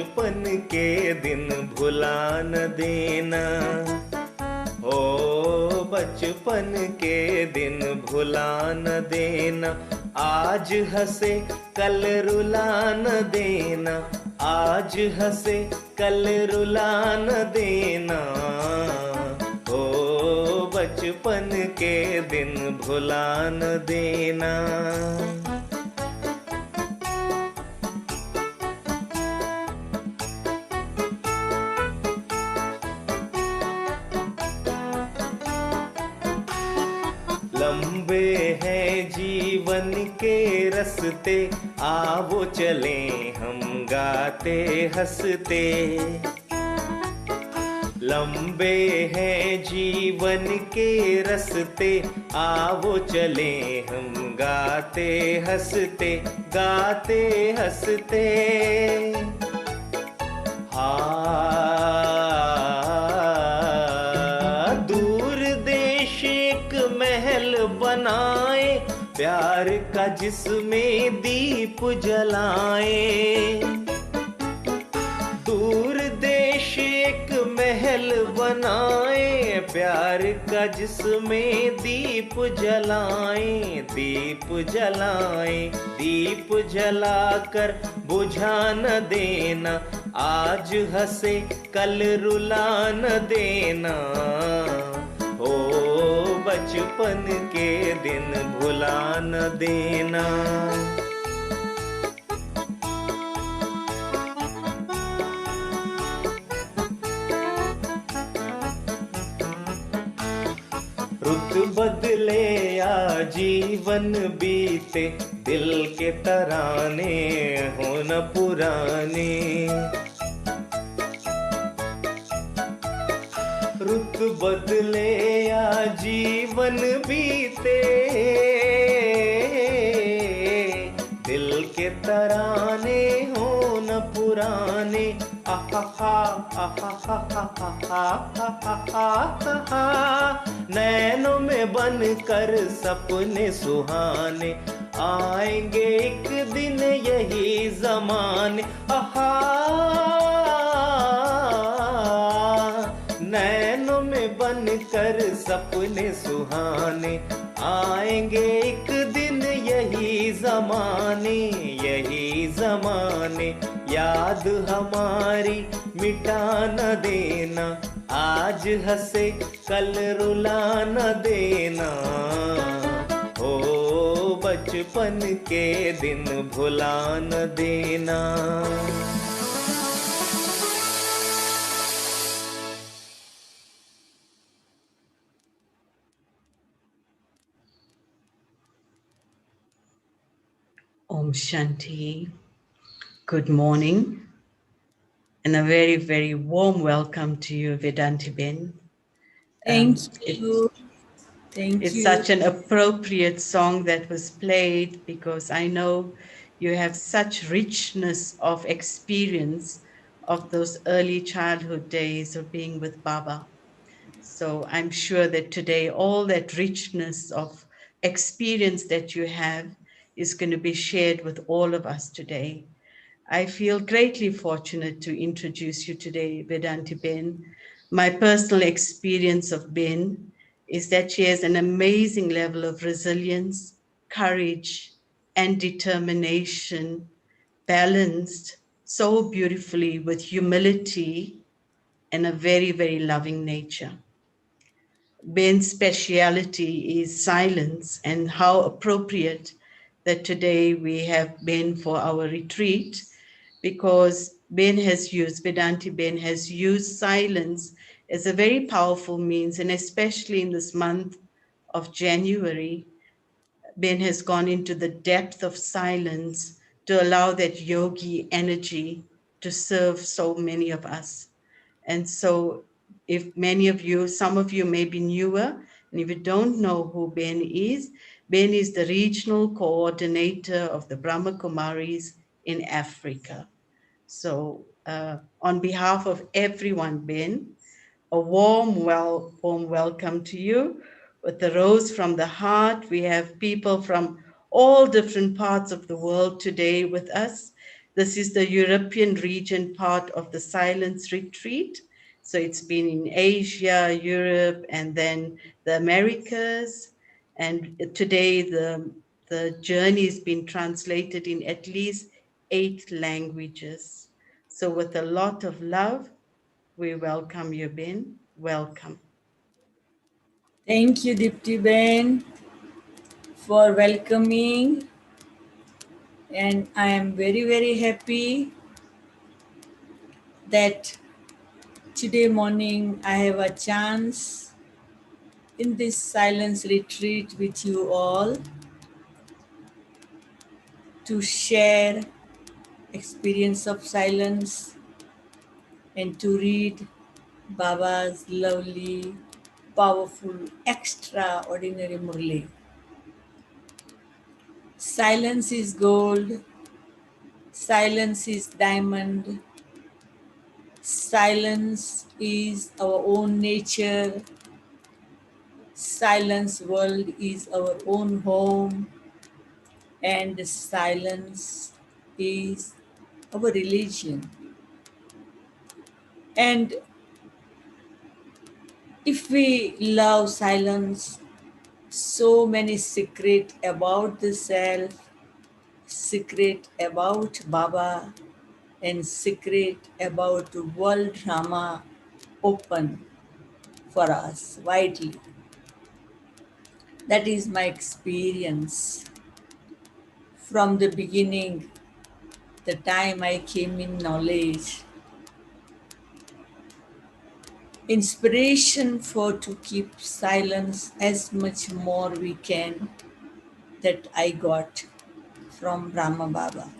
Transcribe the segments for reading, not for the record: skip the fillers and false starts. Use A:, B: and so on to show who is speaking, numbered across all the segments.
A: बचपन के दिन भुला न देना, ओ बचपन के दिन भुला न देना, आज हंसे कल रुला न देना, आज हंसे कल रुला न देना, ओ बचपन के दिन भुला न देना। लंबे हैं जीवन के रस्ते, आवो चले हम गाते हंसते। लंबे हैं जीवन के रस्ते, आवो चले हम गाते हंसते, गाते हंसते। दूर देश एक महल बनाए, प्यार का जिसमें दीप जलाए। दूर देश एक महल बनाए, प्यार का जिसमें दीप जलाए, दीप जलाए। दीप जलाकर बुझा न देना, आज हंसे कल रुला न देना, ओ बचपन के दिन भुला न देना। रुत बदले या जीवन बीते, दिल के तराने हो न पुराने। रुत बदले या जीवन बीते, दिल के तराने हो न पुराने। नैनों में बनकर सपने सुहाने, आएंगे एक दिन यही ज़माने। नैनों में बनकर सपने सुहाने, आएंगे एक दिन यही ज़माने, यही ज़माने। याद हमारी मिटा न देना, आज हंसे कल रुला न देना, ओ बचपन के दिन भुला न देना।
B: Om Shanti. Good morning and a very, very warm welcome to you, Vedanti Ben.
C: Thank you.
B: It's such an appropriate song that was played because I know you have such richness of experience of those early childhood days of being with Baba. So I'm sure that today all that richness of experience that you have is going to be shared with all of us today. I feel greatly fortunate to introduce you today, Vedanti Ben. My personal experience of Ben is that she has an amazing level of resilience, courage, and determination, balanced so beautifully with humility and a very, very loving nature. Ben's speciality is silence, and how appropriate that today we have Ben for our retreat, because Vedanti Ben has used silence as a very powerful means, and especially in this month of January, Ben has gone into the depth of silence to allow that yogi energy to serve so many of us. And so if some of you may be newer, and if you don't know who Ben is the regional coordinator of the Brahma Kumaris in Africa. So on behalf of everyone, Ben, a warm welcome to you. With the rose from the heart, we have people from all different parts of the world today with us. This is the European region part of the silence retreat. So it's been in Asia, Europe, and then the Americas. And today the journey has been translated in at least 8 languages. So with a lot of love, we welcome you, Ben. Welcome.
C: Thank you, Dipti Ben, for welcoming. And I am very, very happy that today morning I have a chance in this silence retreat with you all to share experience of silence and to read Baba's lovely, powerful, extraordinary Murli. Silence is gold, silence is diamond, silence is our own nature, silence world is our own home, and silence is our religion. And if we love silence, so many secret about the self, secret about Baba, and secret about the world drama open for us widely. That is my experience from the beginning, the time I came in knowledge. Inspiration for to keep silence as much more we can that I got from Brahma Baba.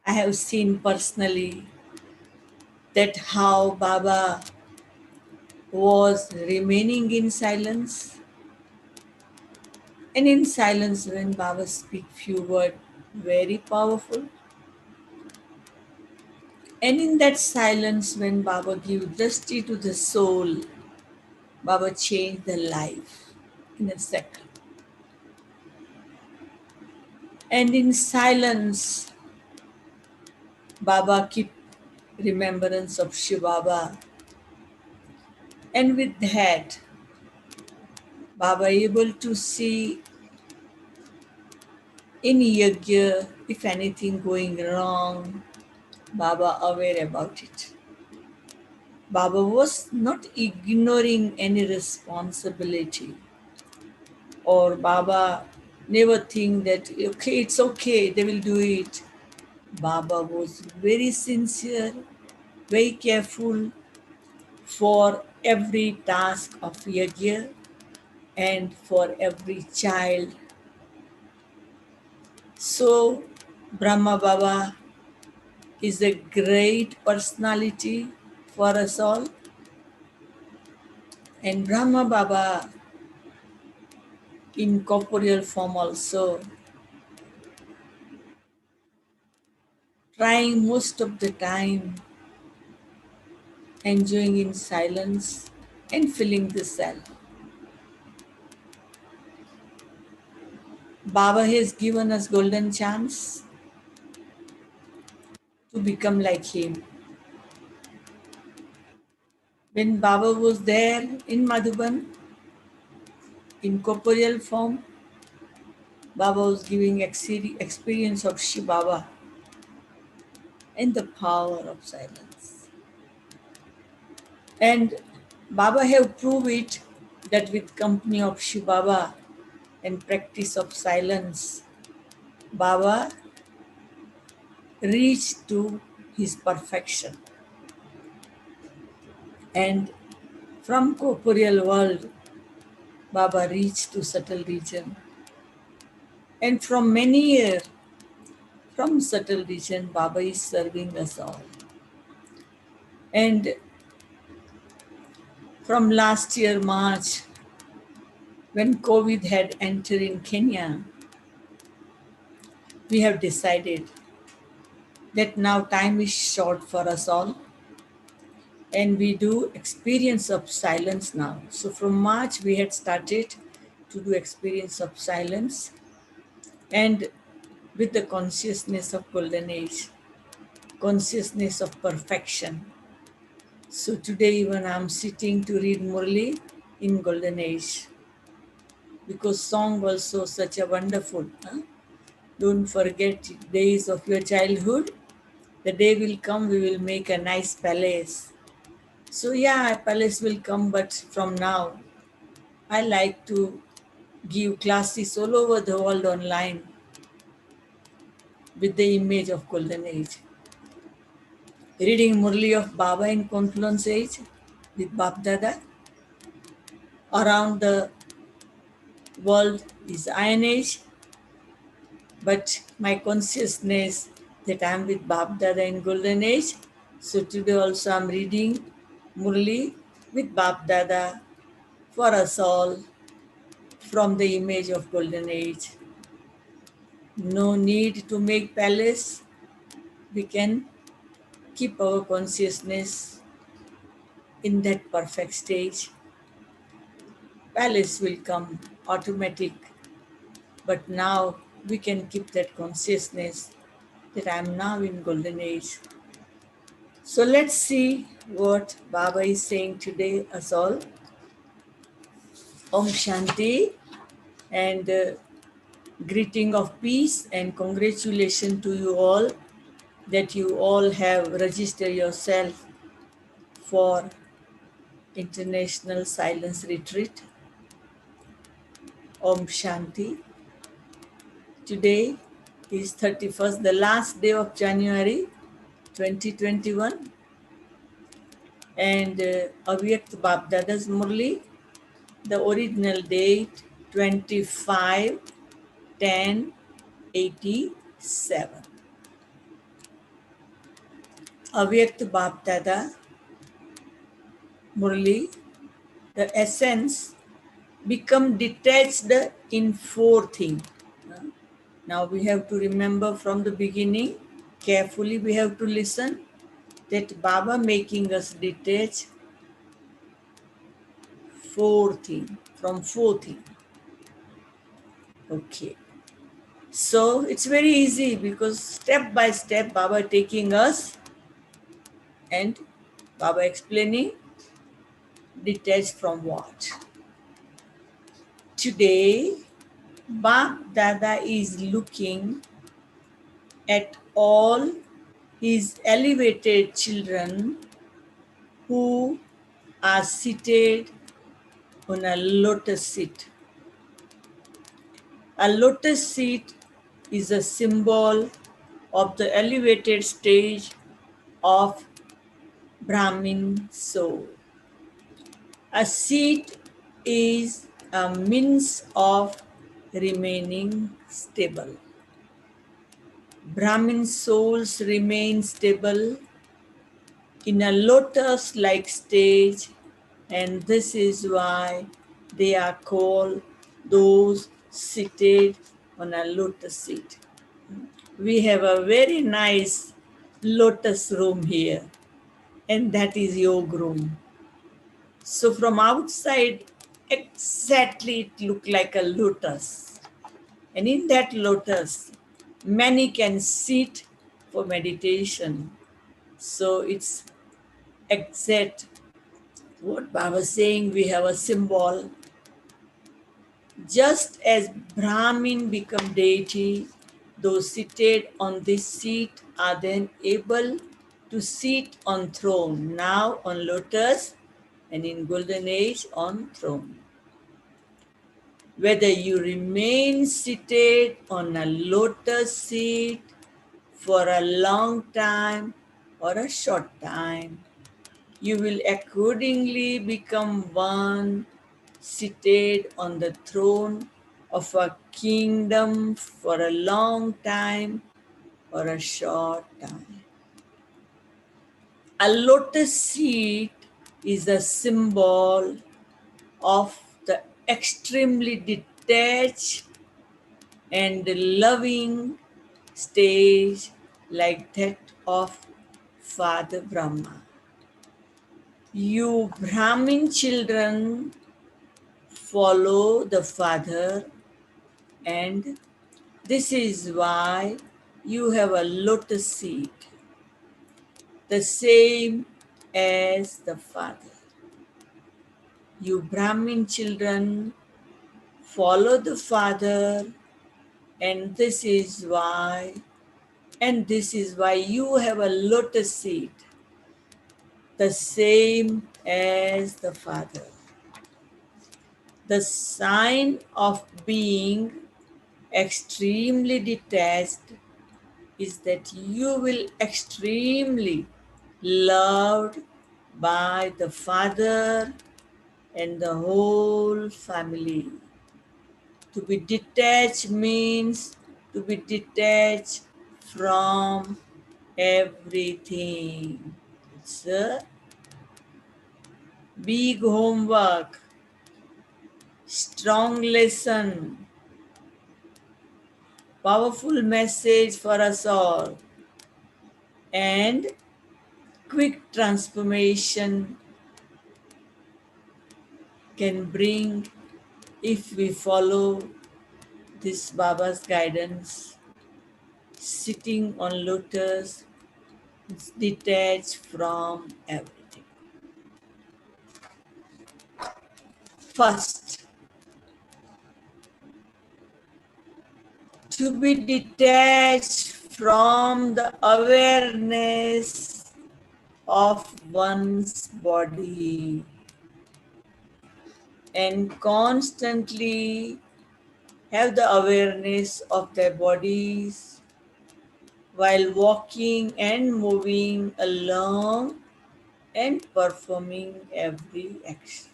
C: I have seen personally that how Baba was remaining in silence, and in silence when Baba speak few words very powerful, and in that silence when Baba give drishti to the soul, Baba changed the life in a second. And in silence Baba keep remembrance of Shiva Baba, and with that Baba able to see in yajna if anything going wrong, Baba aware about it. Baba was not ignoring any responsibility, or Baba never think that okay, it's okay, they will do it. Baba was very sincere, very careful for every task of yajna and for every child. So Brahma Baba is a great personality for us all, and Brahma Baba in corporeal form also, trying most of the time, enjoying in silence and feeling the self. Baba has given us golden chance to become like him. When Baba was there in Madhuban in corporeal form, Baba was giving experience of Shiva Baba and the power of silence. And Baba have proved it that with company of Shiva Baba and practice of silence, Baba reached to his perfection. And from corporeal world, Baba reached to subtle region. And from many years, from subtle region, Baba is serving us all. And from last year, March, when COVID had entered in Kenya, we have decided that now time is short for us all, and we do experience of silence now. So from March, we had started to do experience of silence, and with the consciousness of golden age, consciousness of perfection. So today even I'm sitting to read Murli in golden age, because song also such a wonderful. Huh? Don't forget days of your childhood. The day will come, we will make a nice palace. So yeah, a palace will come, but from now, I like to give classes all over the world online with the image of golden age. Reading Murli of Baba in confluence age with Bap Dada. Around the world is Iron Age, but my consciousness that I am with Bap Dada in golden age. So today also I'm reading Murli with Bap Dada for us all from the image of golden age. No need to make palace. We can keep our consciousness in that perfect stage. Palace will come automatic, but now we can keep that consciousness that I am now in golden age. So let's see what Baba is saying today, us all. Om Shanti, and greeting of peace and congratulations to you all that you all have registered yourself for International Silence Retreat. Om Shanti. Today is 31st, the last day of January 2021, and Avyakt Bapdada's Murli, the original date 25/10/87. Avyakt Bapdada Murli, the essence become detached in four things. Now we have to remember from the beginning, carefully we have to listen that Baba making us detach from four things. Okay. So it's very easy because step by step Baba taking us and Baba explaining detached from what. Today, Bap Dada is looking at all his elevated children who are seated on a lotus seat. A lotus seat is a symbol of the elevated stage of Brahmin soul. A seat is a means of remaining stable. Brahmin souls remain stable in a lotus like stage, and this is why they are called those seated on a lotus seat. We have a very nice lotus room here, and that is yoga room. So from outside, exactly it looked like a lotus. And in that lotus, many can sit for meditation. So it's exact what Baba was saying, we have a symbol. Just as Brahmin become deity, those seated on this seat are then able to sit on throne, now on lotus and in golden age on throne. Whether you remain seated on a lotus seat for a long time or a short time, you will accordingly become one seated on the throne of a kingdom for a long time or a short time. A lotus seat is a symbol of the extremely detached and loving stage like that of Father Brahma. You Brahmin children follow the father and This is why you have a lotus seed, the same as the Father. You Brahmin children follow the Father, and this is why you have a lotus seed, the same as the Father. The sign of being extremely detached is that you will extremely loved by the Father and the whole family. To be detached means to be detached from everything. It's a big homework, strong lesson, powerful message for us all, and quick transformation can bring if we follow this Baba's guidance. Sitting on lotus, it's detached from everything. First, to be detached from the awareness of one's body and constantly have the awareness of their bodies while walking and moving along and performing every action.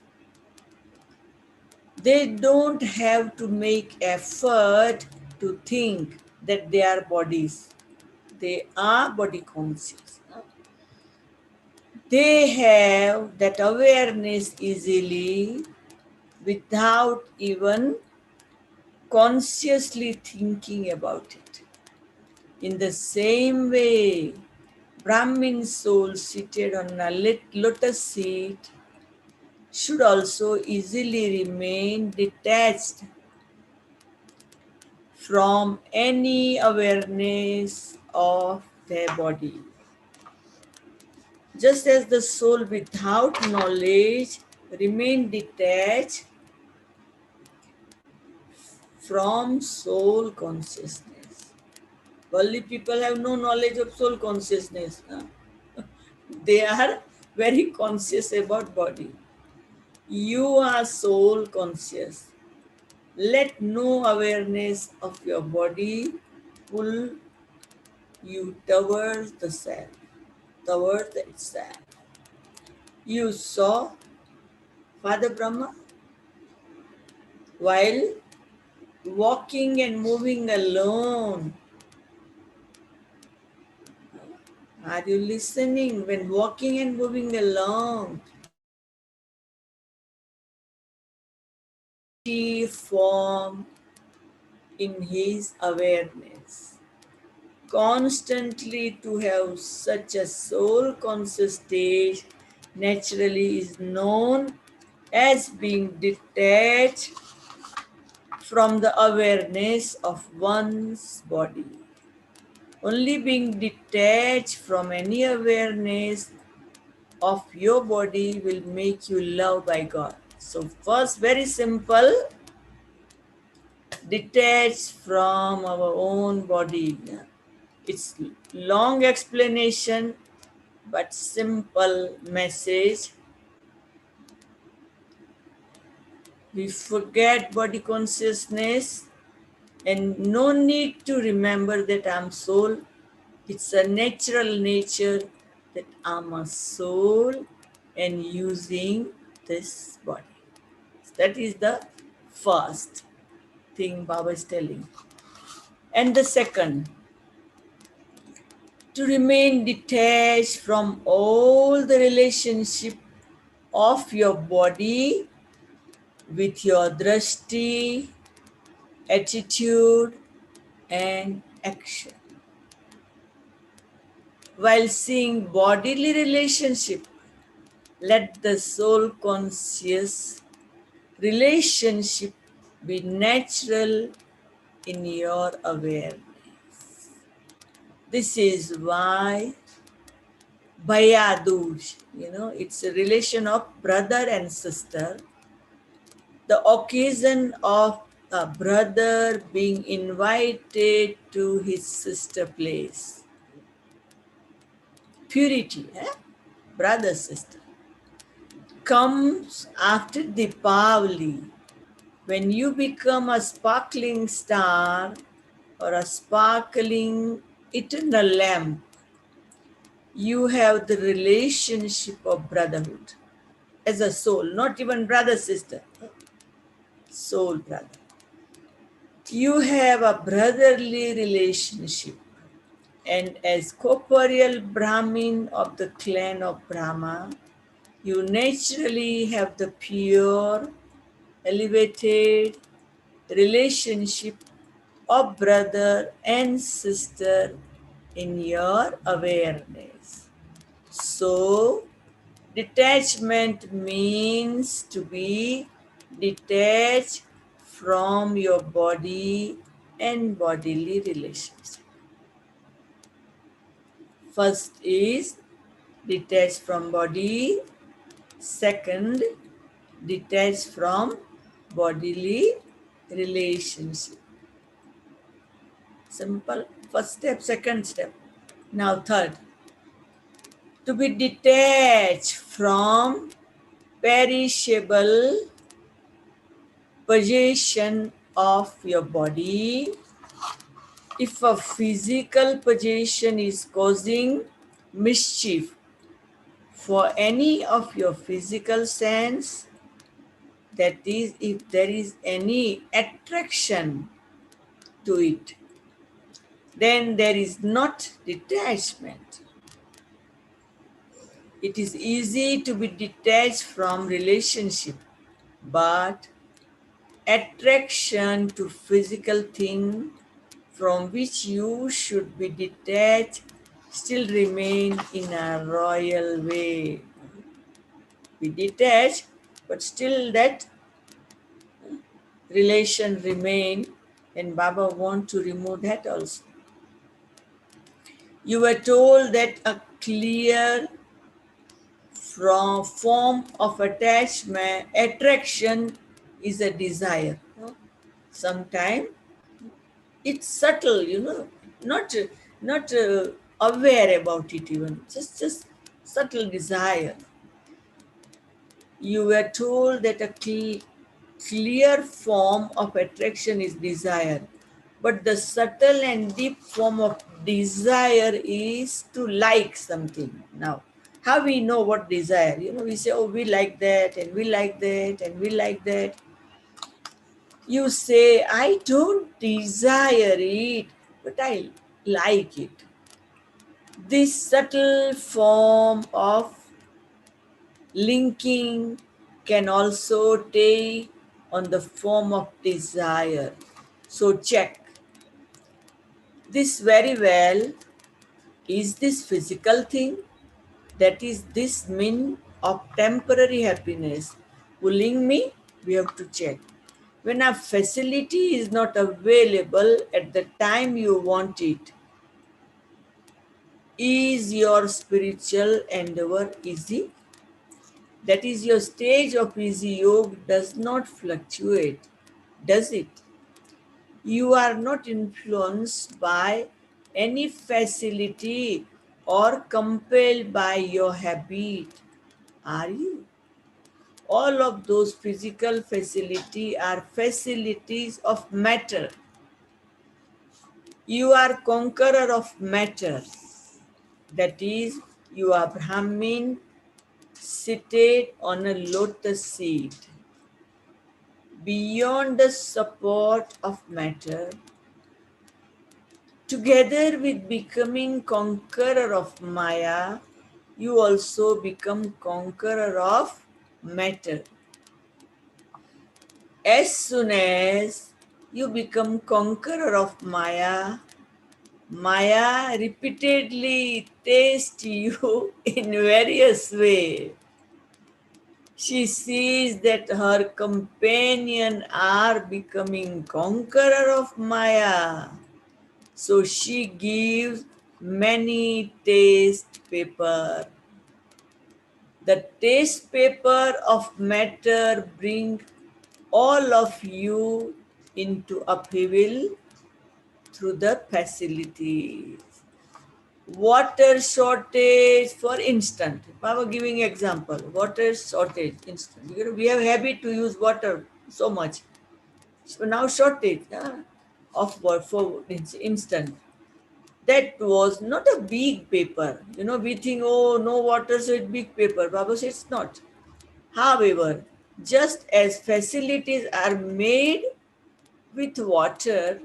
C: They don't have to make effort to think that they are bodies. They are body conscious. They have that awareness easily without even consciously thinking about it. In the same way, Brahmin soul seated on a lotus seat should also easily remain detached from any awareness of their body. Just as the soul without knowledge remain detached from soul consciousness. Worldly people have no knowledge of soul consciousness. They are very conscious about body. You are soul conscious. Let no awareness of your body pull you towards the self, towards the itself. You saw Father Brahma while walking and moving alone. Are you listening? When walking and moving along, he formed in his awareness. Constantly to have such a soul conscious state naturally is known as being detached from the awareness of one's body. Only being detached from any awareness of your body will make you loved by God. So first, very simple, detached from our own body. It's long explanation, but simple message. We forget body consciousness and no need to remember that I'm soul. It's a natural nature that I'm a soul and using this body. That is the first thing Baba is telling. And the second, to remain detached from all the relationship of your body with your drashti, attitude, and action. While seeing bodily relationship, let the soul conscious relationship be natural in your awareness. This is why Bhaya Dooj, it's a relation of brother and sister. The occasion of a brother being invited to his sister place. Purity, brother, sister, comes after Deepavali, when you become a sparkling star or a sparkling eternal lamp. You have the relationship of brotherhood as a soul, not even brother, sister, soul brother. You have a brotherly relationship, and as corporeal Brahmin of the clan of Brahma, you naturally have the pure, elevated relationship of brother and sister in your awareness. So, detachment means to be detached from your body and bodily relations. First is detached from body. Second, detached from bodily relationship. Simple. First step, second step. Now third, to be detached from perishable possession of your body. If a physical possession is causing mischief for any of your physical sense, that is, if there is any attraction to it, then there is not detachment. It is easy to be detached from relationship, but attraction to physical thing from which you should be detached still remain in a royal way. Be detached, but still that relation remain, and Baba want to remove that also. You were told that a clear form of attraction is a desire. Sometimes it's subtle, not aware about it even, just subtle desire. You were told that a clear form of attraction is desire, but the subtle and deep form of desire is to like something. Now, how we know what desire? We say, oh, we like that, and we like that, and we like that. You say, I don't desire it, but I like it. This subtle form of linking can also take on the form of desire. So check this very well. Is this physical thing? That is this mean of temporary happiness pulling me? We have to check. When a facility is not available at the time you want it, is your spiritual endeavor easy? That is, your stage of easy yoga does not fluctuate, does it? You are not influenced by any facility or compelled by your habit, are you? All of those physical facilities are facilities of matter. You are conqueror of matter. That is, you are Brahmin seated on a lotus seat. Beyond the support of matter, together with becoming conqueror of Maya, you also become conqueror of matter. As soon as you become conqueror of Maya, Maya repeatedly tastes you in various ways. She sees that her companion are becoming conqueror of Maya. So she gives many taste paper. The taste paper of matter bring all of you into upheaval through the facilities. Water shortage, for instance. Baba giving example. Water shortage, instant. We have habit to use water so much. So now shortage of what for instant. That was not a big paper. We think, oh, no water, so it's big paper. Baba says it's not. However, just as facilities are made with water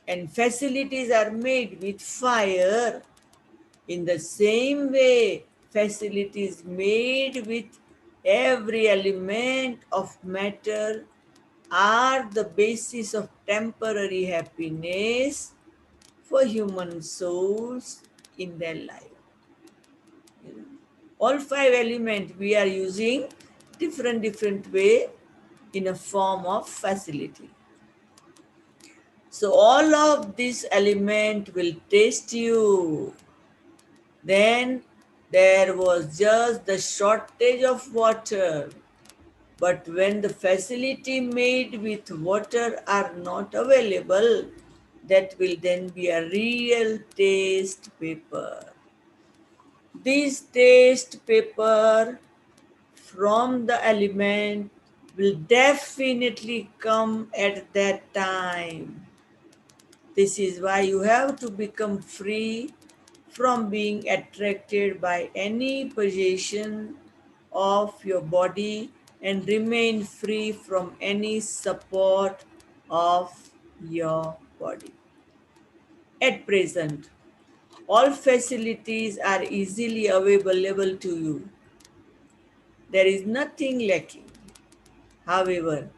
C: and facilities are made with fire, in the same way, facilities made with every element of matter are the basis of temporary happiness for human souls in their life. All five elements we are using different way in a form of facility. So all of this element will test you. Then there was just the shortage of water. But when the facility made with water are not available, that will then be a real taste paper. This taste paper from the element will definitely come at that time. This is why you have to become free from being attracted by any possession of your body and remain free from any support of your body. At present, all facilities are easily available to you. There is nothing lacking. However,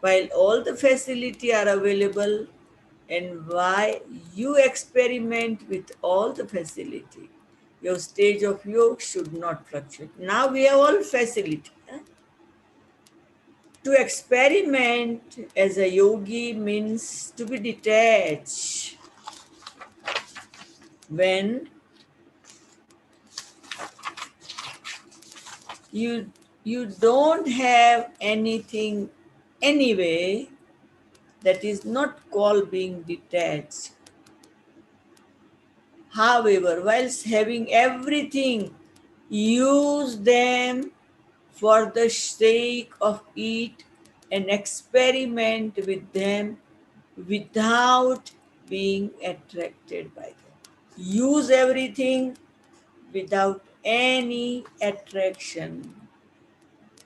C: while all the facility are available and why you experiment with all the facility, your stage of yoga should not fluctuate. Now we have all facility. To experiment as a yogi means to be detached. When you don't have anything anyway, that is not called being detached. However, whilst having everything, use them for the sake of it and experiment with them without being attracted by them. Use everything without any attraction.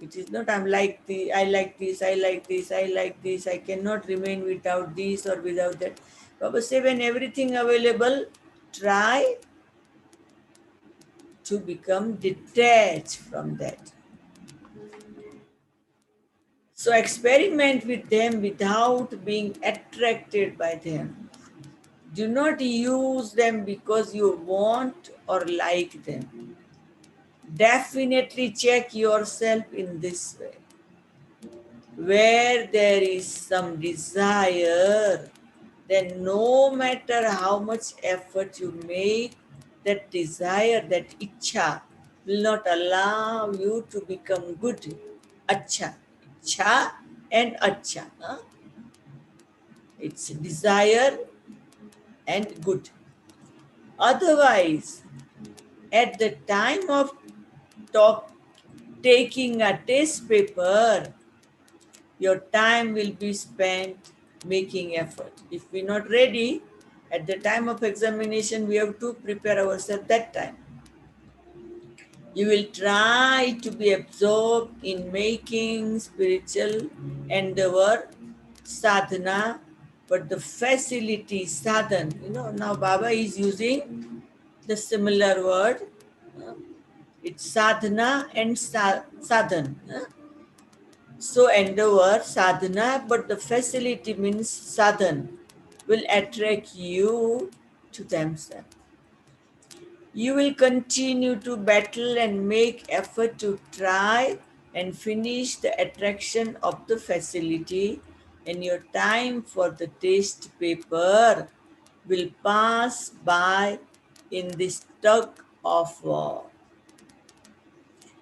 C: It is not I'm like the I like this, I like this, I like this, I cannot remain without this or without that. Baba say when everything available, try to become detached from that. So experiment with them without being attracted by them. Do not use them because you want or like them. Definitely check yourself in this way. Where there is some desire, then no matter how much effort you make, that desire, that ichha, will not allow you to become good. Acha. Ichha and acha. It's desire and good. Otherwise, at the time of talk, taking a test paper, your time will be spent making effort. If we're not ready, at the time of examination, we have to prepare ourselves that time. You will try to be absorbed in making spiritual endeavor, sadhana, but the facility, sadhan, now Baba is using the similar word. It's sadhana and sadhan. So endeavor, sadhana, but the facility means sadhan will attract you to themselves. You will continue to battle and make effort to try and finish the attraction of the facility, and your time for the test paper will pass by in this tug of war.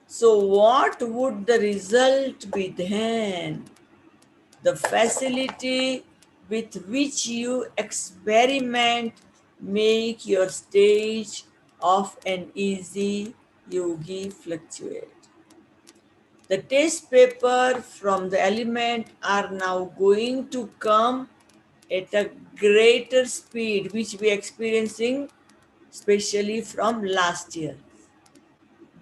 C: So, what would the result be then? The facility with which you experiment make your stage of an easy yogi fluctuate. The test paper from the element are now going to come at a greater speed, which we are experiencing especially from last year.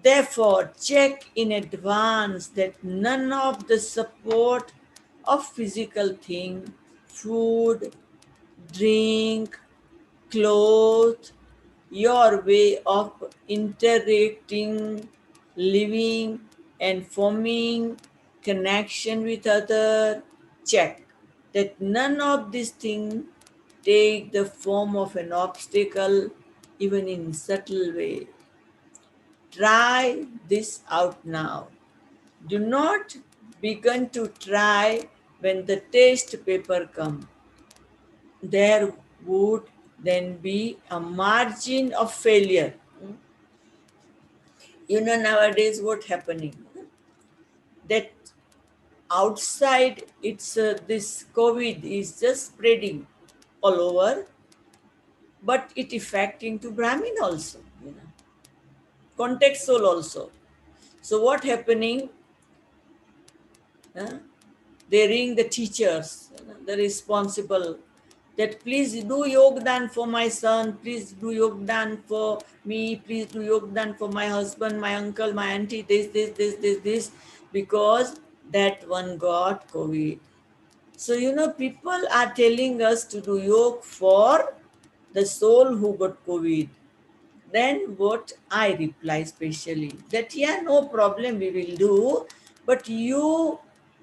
C: Therefore, check in advance that none of the support of physical thing, food, drink, clothes, your way of interacting, living, and forming connection with other. Check that none of these things take the form of an obstacle, even in subtle way. Try this out now. Do not begin to try when the test paper comes. There would then be a margin of failure. Nowadays what happening? That outside it's this COVID is just spreading all over, but it affecting to Brahmin also, context soul also. So what happening? Huh? They ring the teachers, the responsible, that please do yogdan for my son, please do yogdan for me, please do yogdan for my husband, my uncle, my auntie, this, because that one got COVID. So, people are telling us to do yoga for the soul who got COVID. Then what I reply specially that, yeah, no problem, we will do, but you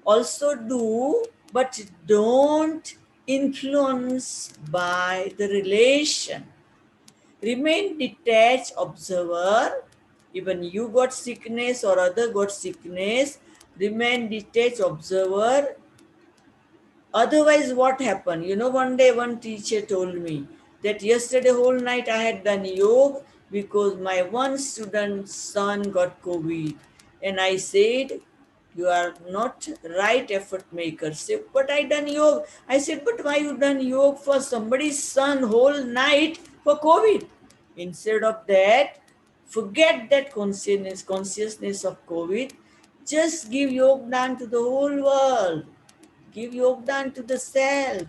C: also do, but don't influence by the relation. Remain detached observer. Even you got sickness or other got sickness, remain detached observer. Otherwise, what happened? One day one teacher told me that yesterday whole night I had done yoga because my one student's son got COVID. And I said, you are not right effort maker. Say, but I done yoga. I said, but why you done yoga for somebody's son whole night for COVID? Instead of that, forget that consciousness of COVID. Just give yoga to the whole world. Give yogdan to the self.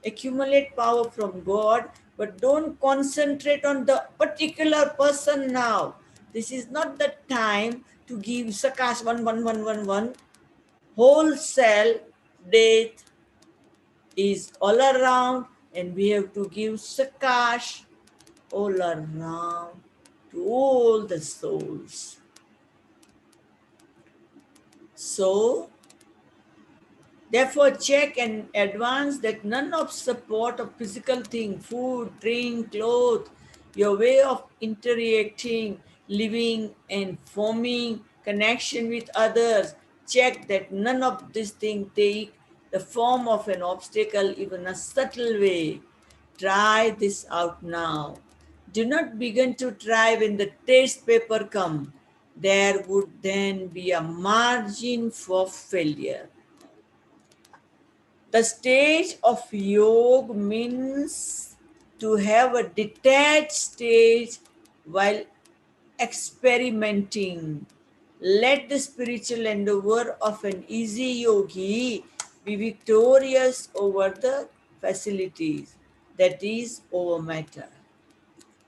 C: Accumulate power from God, but don't concentrate on the particular person now. This is not the time to give Sakash 11111. Wholesale death is all around, and we have to give Sakash all around to all the souls. So, therefore, check in advance that none of support of physical thing, food, drink, clothes, your way of interacting, living and forming connection with others, check that none of these things take the form of an obstacle, even a subtle way. Try this out now. Do not begin to try when the test paper come. There would then be a margin for failure. The stage of yoga means to have a detached stage while experimenting. Let the spiritual endeavor of an easy yogi be victorious over the facilities, that is, over matter.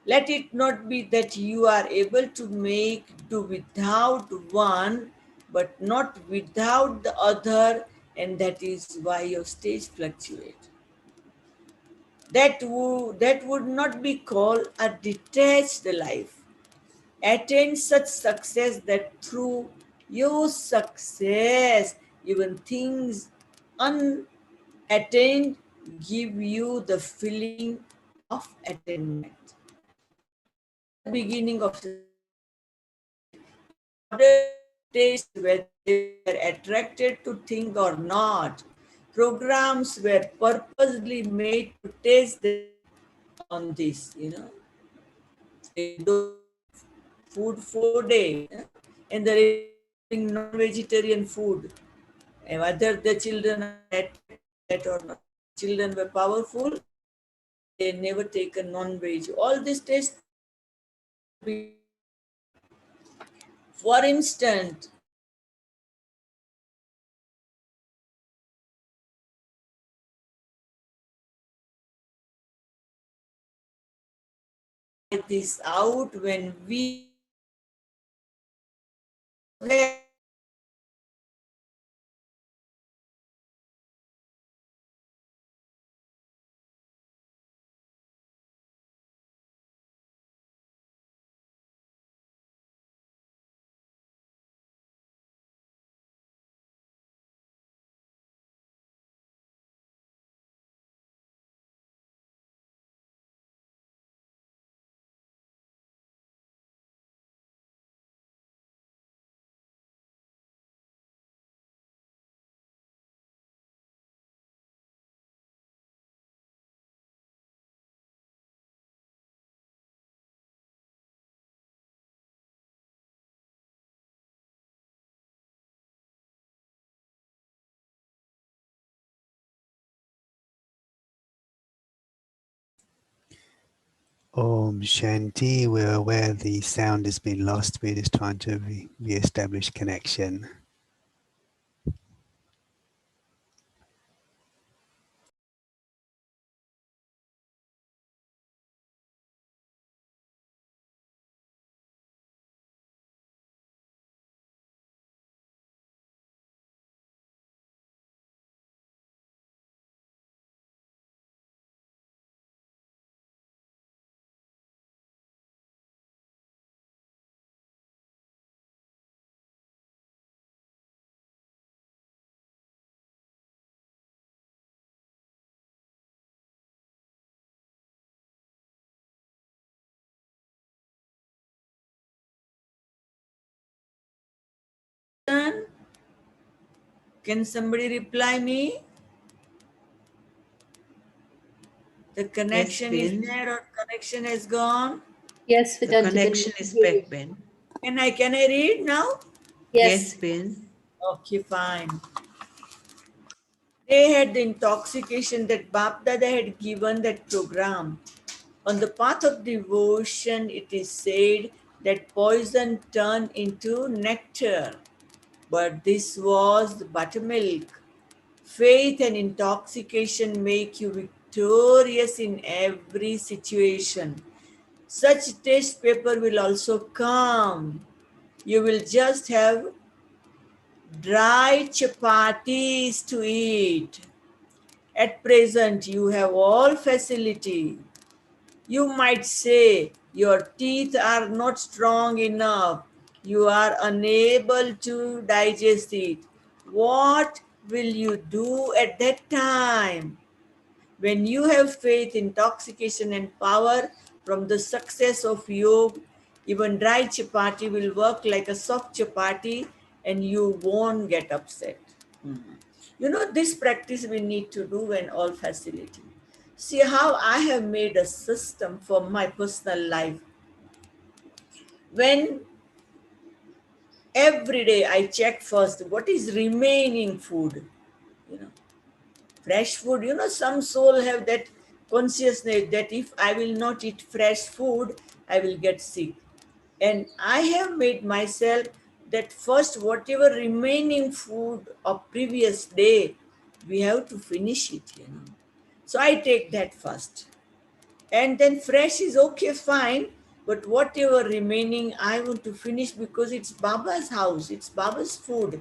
C: Let it not be that you are able to make do without one, but not without the other, and that is why your stage fluctuates. That would not be called a detached life. Attain such success that through your success, even things unattained give you the feeling of attainment. This is the beginning of success. In order to taste whether they were attracted to think or not. Programs were purposely made to test them on this, Say those food 4 days, and the involving non-vegetarian food, and whether the children are attracted to that or not. Children were powerful, they never take a non-veg. All these tests are being done. For instance, this out when we were
D: Om Shanti, we're aware the sound has been lost. We're just trying to re-establish connection.
C: can somebody reply me? The
B: Yes,
C: connection is
B: Ben.
C: there or connection has gone?
E: Yes,
B: The
E: Vedanti, then we
B: connection
E: can
B: is
E: hear you.
B: back, Ben.
C: Can I read now?
B: Yes,
E: Yes.
B: Ben.
C: Okay, fine. They had the intoxication that Bapdada had given that program. On the path of devotion, it is said that poison turned into nectar. But this was the buttermilk. Faith and intoxication make you victorious in every situation. Such test paper will also come. You will just have dry chapatis to eat. At present, you have all facility. You might say your teeth are not strong enough. You are unable to digest it. What will you do at that time? When you have faith, intoxication, and power from the success of yoga, even dry chapati will work like a soft chapati and you won't get upset. This practice we need to do when all facility. See how I have made a system for my personal life. When every day I check first what is remaining food, you know, fresh food. Some soul have that consciousness that if I will not eat fresh food, I will get sick. And I have made myself that first whatever remaining food of previous day, we have to finish it. So I take that first. And then fresh is okay, fine. But whatever remaining, I want to finish because it's Baba's house, it's Baba's food.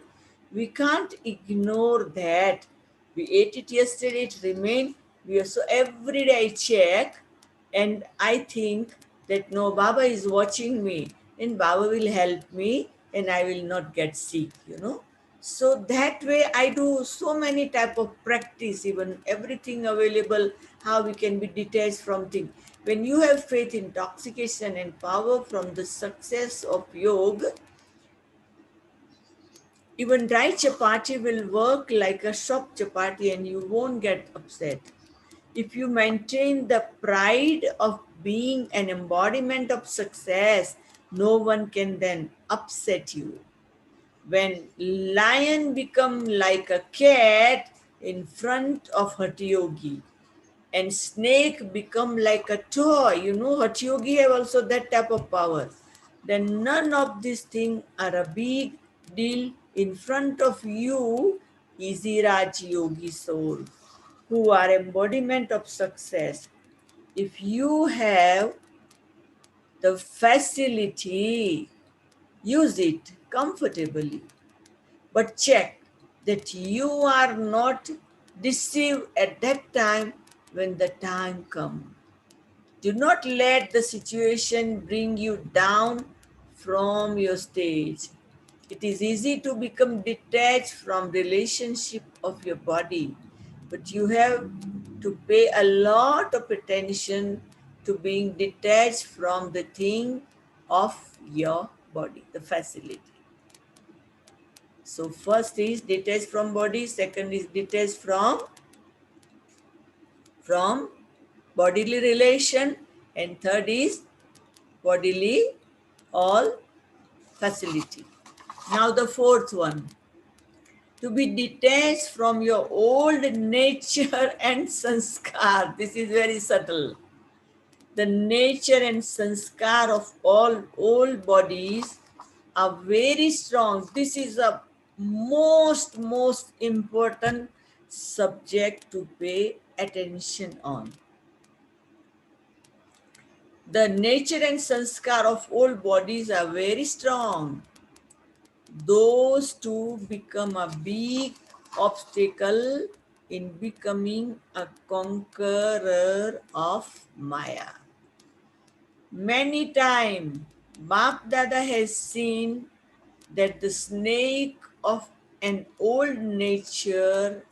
C: We can't ignore that. We ate it yesterday, it remained. So every day I check and I think that no, Baba is watching me and Baba will help me and I will not get sick. So that way I do so many type of practice, even everything available, how we can be detached from things. When you have faith, intoxication and power from the success of yoga, Even dry chapati will work like a soft chapati and you won't get upset. If you maintain the pride of being an embodiment of success, no one can then upset you. When lion become like a cat in front of Hatha Yogi, and snake become like a toy, Hatha Yogi have also that type of power, then none of these things are a big deal in front of you, easy Raj Yogi soul, who are embodiment of success. If you have the facility, use it comfortably, but check that you are not deceived at that time when the time comes. Do not let the situation bring you down from your stage. It is easy to become detached from relationship of your body, but you have to pay a lot of attention to being detached from the thing of your body, the facility. So first is detached from body, second is detached from bodily relation, and third is bodily all facility. Now the fourth one, to be detached from your old nature and sanskar. This is very subtle. The nature and sanskar of all old bodies are very strong. This is a most important subject to pay attention on. The nature and sanskar of old bodies are very strong. Those two become a big obstacle in becoming a conqueror of Maya. Many times, Bap Dada has seen that the snake of an old nature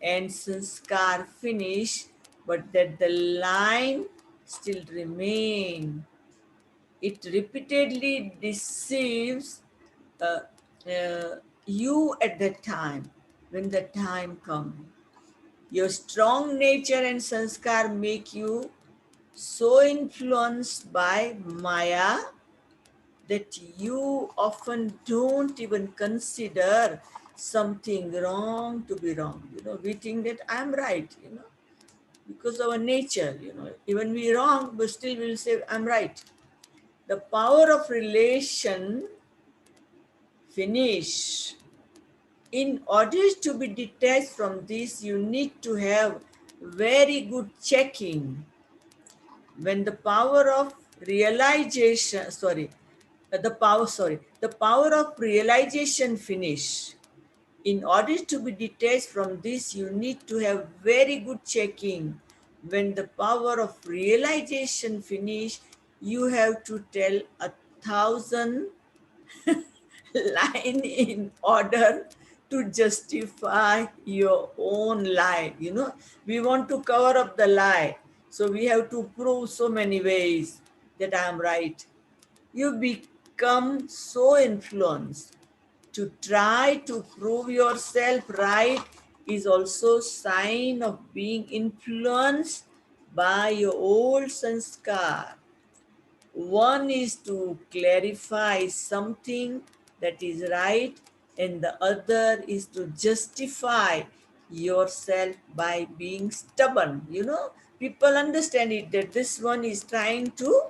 C: and sanskar finish, but that the line still remain. It repeatedly deceives uh, you at that time when the time comes. Your strong nature and sanskar make you so influenced by Maya that you often don't even consider something wrong to be wrong. We think that I'm right, because our nature, even we wrong, but still we'll say I'm right. The power of relation finish. In order to be detached from this, you need to have very good checking. When the power of realization, the power of realization finish. In order to be detached from this, you need to have very good checking. When the power of realization finish, you have to tell 1,000 line in order to justify your own lie. We want to cover up the lie. So we have to prove so many ways that I am right. You become so influenced. To try to prove yourself right is also sign of being influenced by your old sanskar. One is to clarify something that is right, and the other is to justify yourself by being stubborn. People understand it that this one is trying to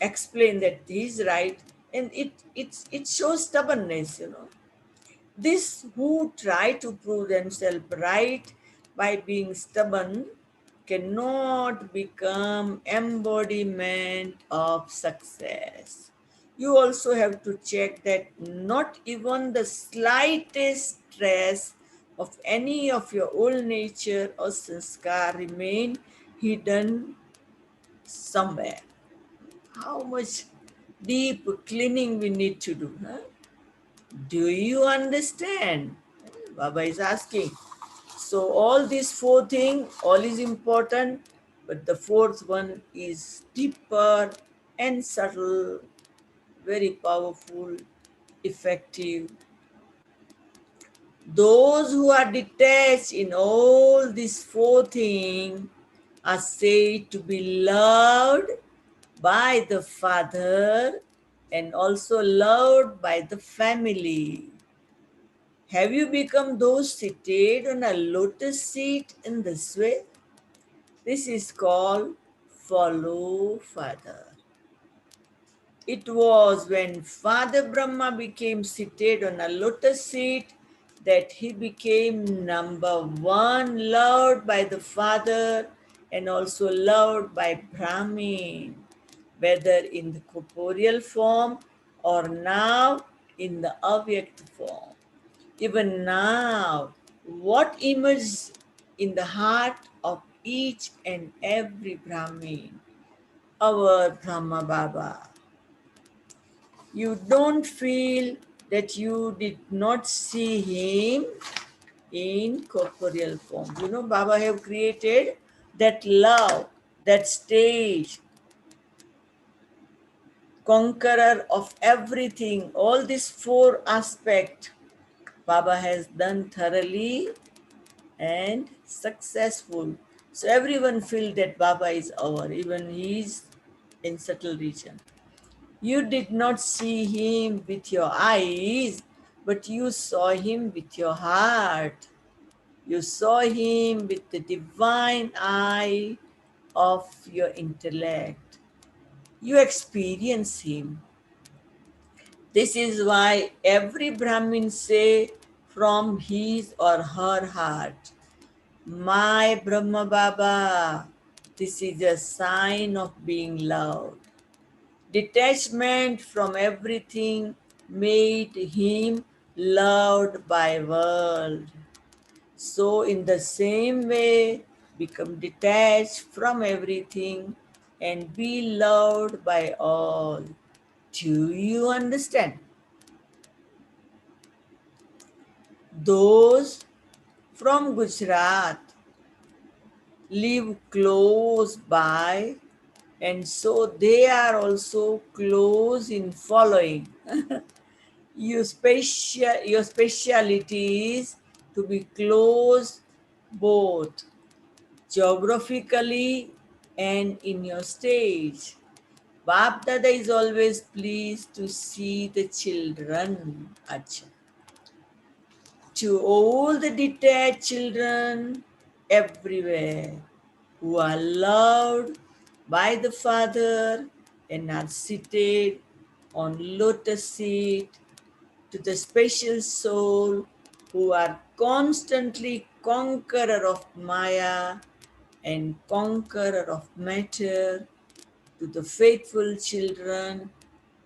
C: explain that he's right, and it shows stubbornness. This who try to prove themselves right by being stubborn cannot become embodiment of success. You also have to check that not even the slightest trace of any of your old nature or sanskar remain hidden somewhere. How much deep cleaning we need to do, huh? Do you understand? Baba is asking. So all these four things, all is important, but the fourth one is deeper and subtle, very powerful, effective. Those who are detached in all these four things are said to be loved by the Father and also loved by the family. Have you become those seated on a lotus seat in this way? This is called follow Father. It was when Father Brahma became seated on a lotus seat that he became number one, loved by the Father and also loved by Brahmin, whether in the corporeal form or now in the avyakt form. Even now, what emerges in the heart of each and every Brahmin, our Brahma Baba. You don't feel that you did not see him in corporeal form. You know, Baba have created that love, that stage, conqueror of everything. All these four aspects Baba has done thoroughly and successful. So everyone feel that Baba is our, even he is in subtle region. You did not see him with your eyes, but you saw him with your heart. You saw him with the divine eye of your intellect. You experience him. This is why every Brahmin say from his or her heart, my Brahma Baba, this is a sign of being loved. Detachment from everything made him loved by world. So in the same way, become detached from everything and be loved by all. Do you understand? Those from Gujarat live close by, and so they are also close in following. Your speciality is to be close both geographically and in your stage. Bap Dada is always pleased to see the children. Acha. To all the detached children everywhere who are loved by the Father and are seated on lotus seat, to the special soul who are constantly conqueror of Maya and conqueror of matter, to the faithful children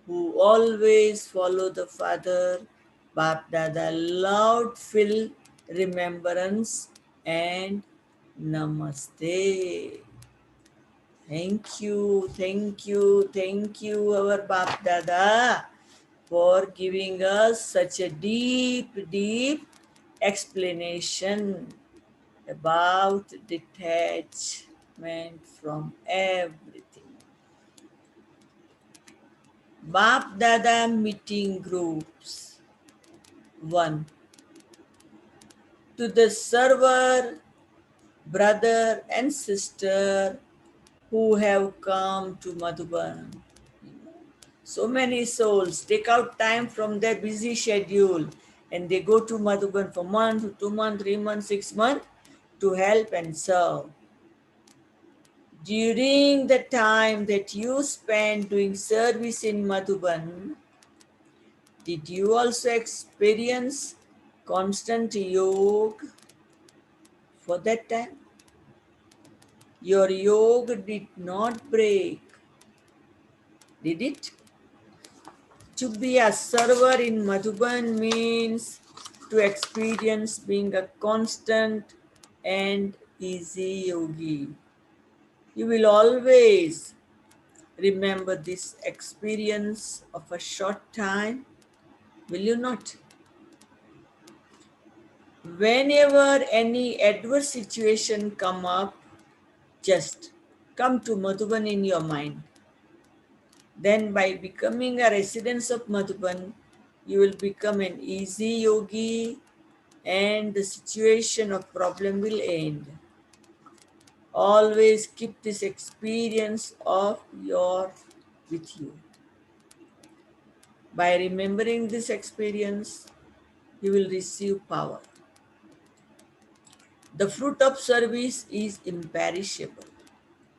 C: who always follow the Father, Bap Dada loud fill remembrance and namaste. Thank you, our Bap Dada, for giving us such a deep explanation about detachment from everything. Bap Dada meeting groups. 1. To the server, brother and sister who have come to Madhuban. So many souls take out time from their busy schedule and they go to Madhuban for month, 2 months, 3 months, 6 months to help and serve. During the time that you spend doing service in Madhuban, did you also experience constant yoga for that time? Your yoga did not break, did it? To be a server in Madhuban means to experience being a constant and easy yogi. You will always remember this experience of a short time, will you not? Whenever any adverse situation come up, just come to Madhuban in your mind. Then by becoming a resident of Madhuban, you will become an easy yogi and the situation of problem will end. Always keep this experience of your with you. By remembering this experience, you will receive power. The fruit of service is imperishable.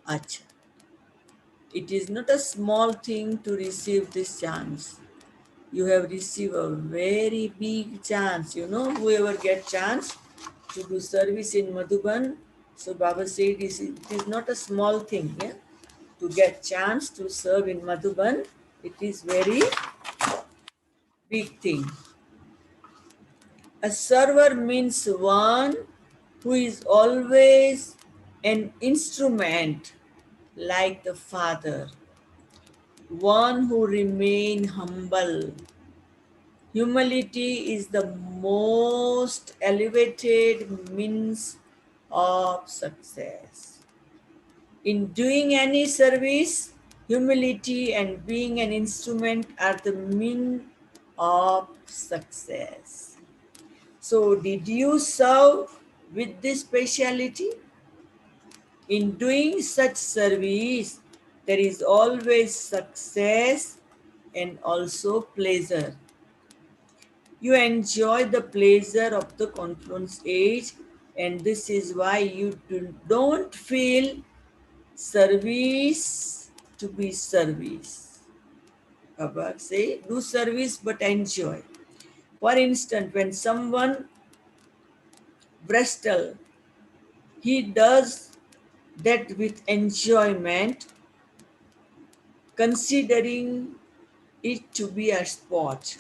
C: Acha. It is not a small thing to receive this chance. You have received a very big chance. You know, whoever get chance to do service in Madhuban, so Baba said it is not a small thing. Yeah? To get chance to serve in Madhuban, it is very big thing. A server means one who is always an instrument like the Father, one who remain humble. Humility is the most elevated means of success. In doing any service, humility and being an instrument are the means of success. So, did you serve with this speciality? In doing such service, there is always success and also pleasure. You enjoy the pleasure of the confluence age, and this is why you don't feel service to be service. Baba say, do service but enjoy. For instance, when someone Bristol, he does that with enjoyment, considering it to be a sport.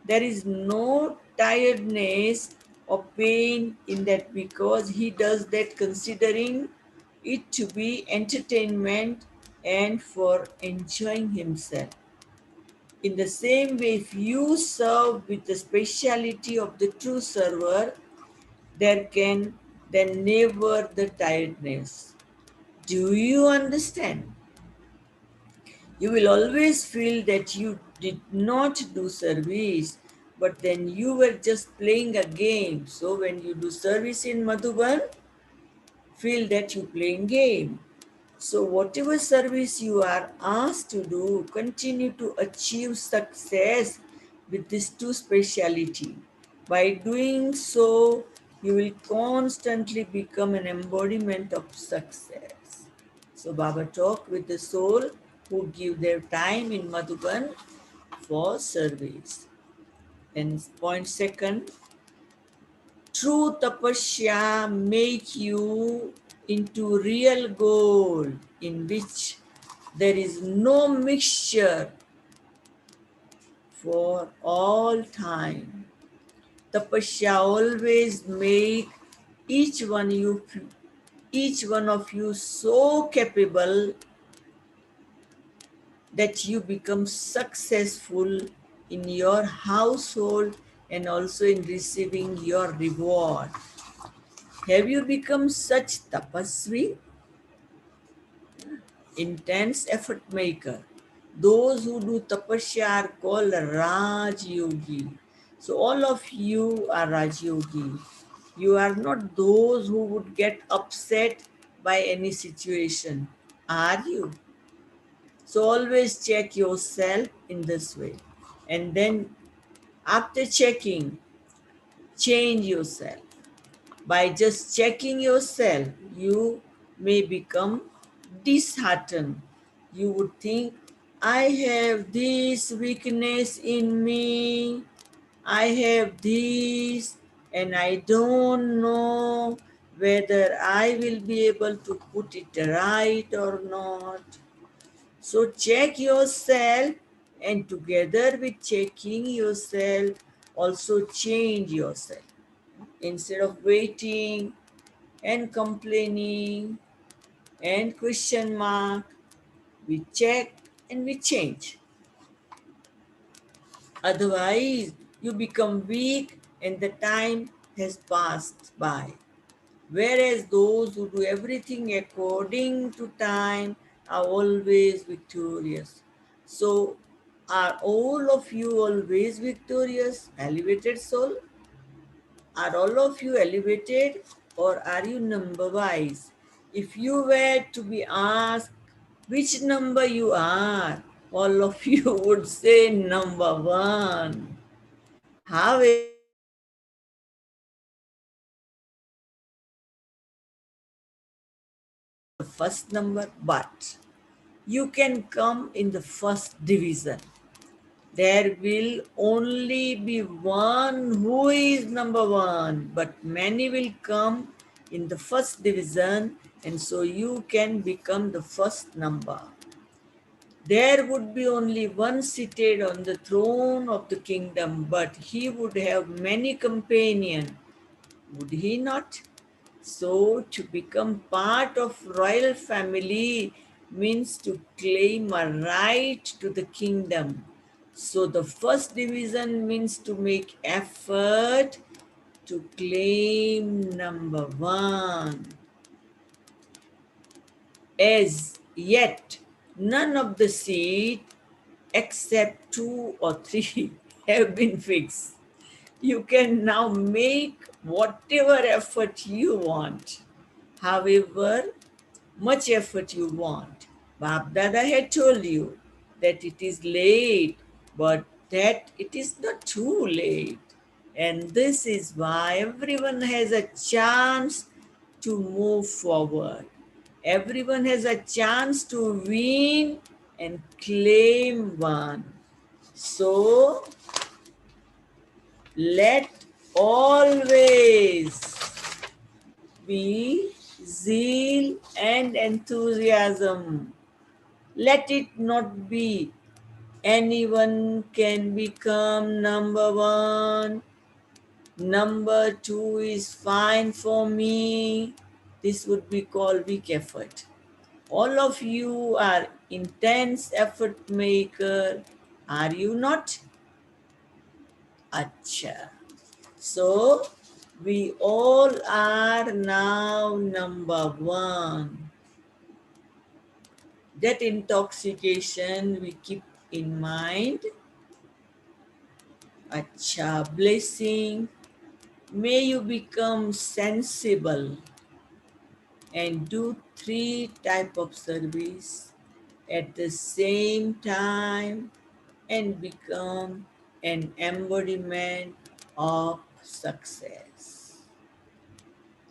C: There is no tiredness or pain in that because he does that considering it to be entertainment and for enjoying himself. In the same way, if you serve with the speciality of the true server, there can then never the tiredness. Do you understand? You will always feel that you did not do service, but then you were just playing a game. So when you do service in Madhuban, feel that you playing game. So whatever service you are asked to do, continue to achieve success with these two speciality. By doing so, you will constantly become an embodiment of success. So Baba talk with the soul who give their time in Madhuban for service. And point second, true tapasya make you into real gold in which there is no mixture for all time. Tapasya always make each one you each one of you so capable that you become successful in your household and also in receiving your reward. Have you become such tapasvi? Intense effort maker. Those who do tapasya are called Raj Yogi. So all of you are Raj Yogi. You are not those who would get upset by any situation, are you? So always check yourself in this way. And then after checking, change yourself. By just checking yourself, you may become disheartened. You would think, I have this weakness in me, I have this, and I don't know whether I will be able to put it right or not. So check yourself, and together with checking yourself, also change yourself. Instead of waiting and complaining and question mark, we check and we change. Otherwise, you become weak and the time has passed by. Whereas those who do everything according to time are always victorious. So Are all of you always victorious, elevated soul? Are all of you elevated, or are you number wise? If you were to be asked which number you are, all of you would say number one. However, the first number, but you can come in the first division. There will only be one who is number one, but many will come in the first division, and so you can become the first number. There would be only one seated on the throne of the kingdom, but he would have many companions, would he not? So, to become part of royal family means to claim a right to the kingdom. So, the first division means to make effort to claim number one. As yet, none of the seat except two or three have been fixed. You can now make whatever effort you want, however much effort you want. Bab Dada had told you that it is late, but that it is not too late. And this is why everyone has a chance to move forward. Everyone has a chance to win and claim one. So let always be zeal and enthusiasm. Let it not be anyone can become number one. Number two is fine for me. This would be called weak effort. All of you are intense effort maker. Are you not? Acha. So we all are now number one. That intoxication we keep in mind. Acha, blessing. May you become sensible and do three type of service at the same time and become an embodiment of success.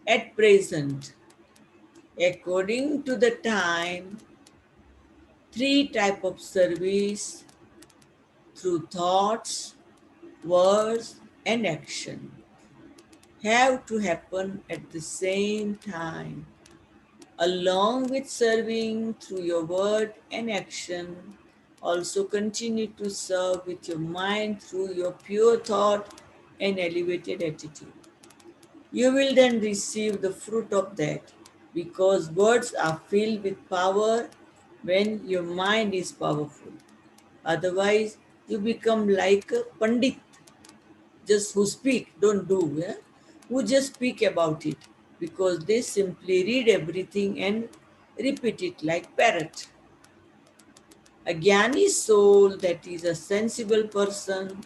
C: At present, according to the time, three type of service through thoughts, words, and action have to happen at the same time. Along with serving through your word and action, also continue to serve with your mind through your pure thought and elevated attitude. You will then receive the fruit of that because words are filled with power when your mind is powerful. Otherwise, you become like a pandit, just who speak, don't do, yeah? Who just speak about it because they simply read everything and repeat it like parrot. A jnani soul, that is a sensible person,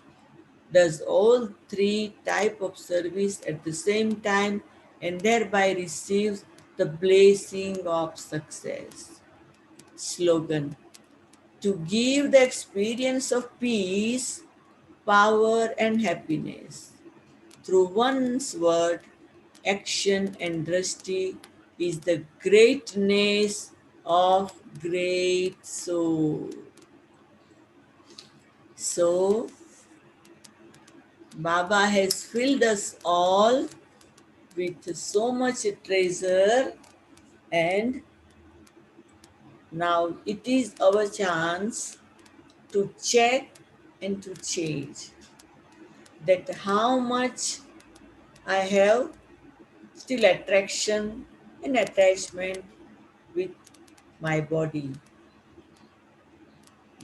C: does all three type of service at the same time and thereby receives the blessing of success. Slogan: to give the experience of peace, power and happiness through one's word, action and drishti is the greatness of great soul. So, Baba has filled us all with so much treasure, and now it is our chance to check and to change that how much I have still attraction and attachment with my body.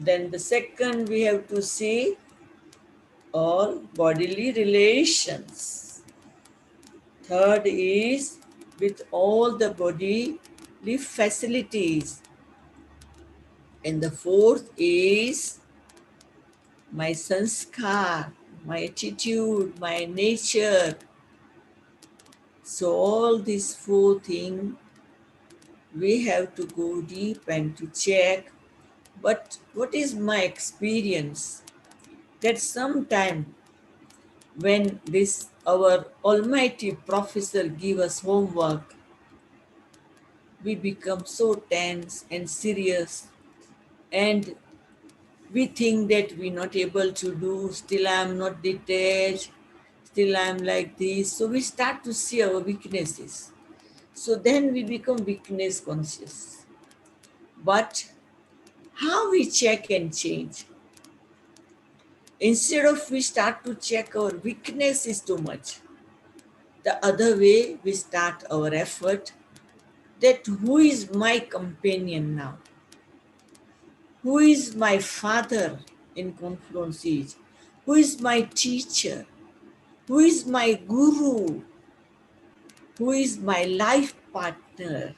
C: Then the second we have to see all bodily relations. Third is with all the bodily facilities. And the fourth is my sanskar, my attitude, my nature. So all these four things we have to go deep and to check. But what is my experience? That sometime when this our almighty professor give us homework, we become so tense and serious, and we think that we're not able to do, still I'm not detached, still I'm like this. So we start to see our weaknesses. So then we become weakness conscious. But how we check and change? Instead of we start to check our weakness is too much. The other way we start our effort, that who is my companion now? Who is my father in Confluence Age? Who is my teacher? Who is my guru? Who is my life partner?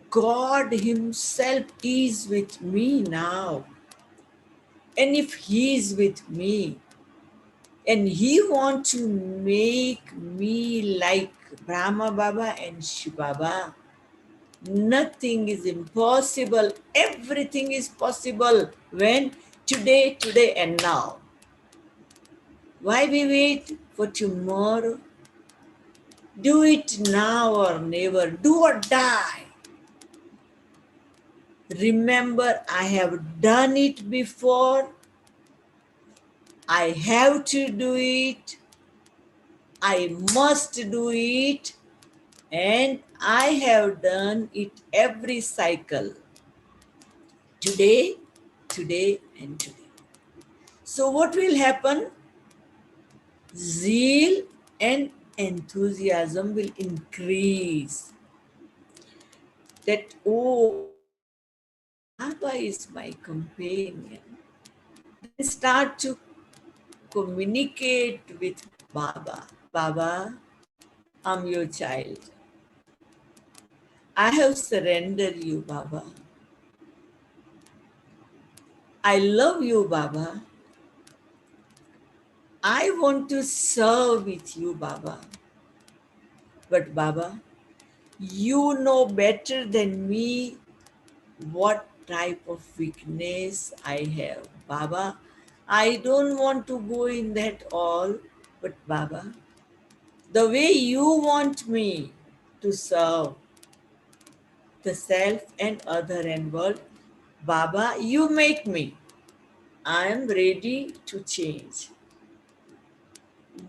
C: God Himself is with me now. And if He is with me, and He wants to make me like Brahma Baba and Shiva Baba, nothing is impossible. Everything is possible when today, and now. Why we wait for tomorrow? Do it now or never. Do or die. Remember, I have done it before. I have to do it. I must do it. And I have done it every cycle. Today, and today. So what will happen? Zeal and enthusiasm will increase. That, oh, Baba is my companion. Then start to communicate with Baba. Baba, I'm your child. I have surrendered you, Baba. I love you, Baba. I want to serve with you, Baba. But Baba, you know better than me what type of weakness I have. Baba, I don't want to go in that all, but Baba, the way you want me to serve the self and other and world, Baba, you make me. I am ready to change.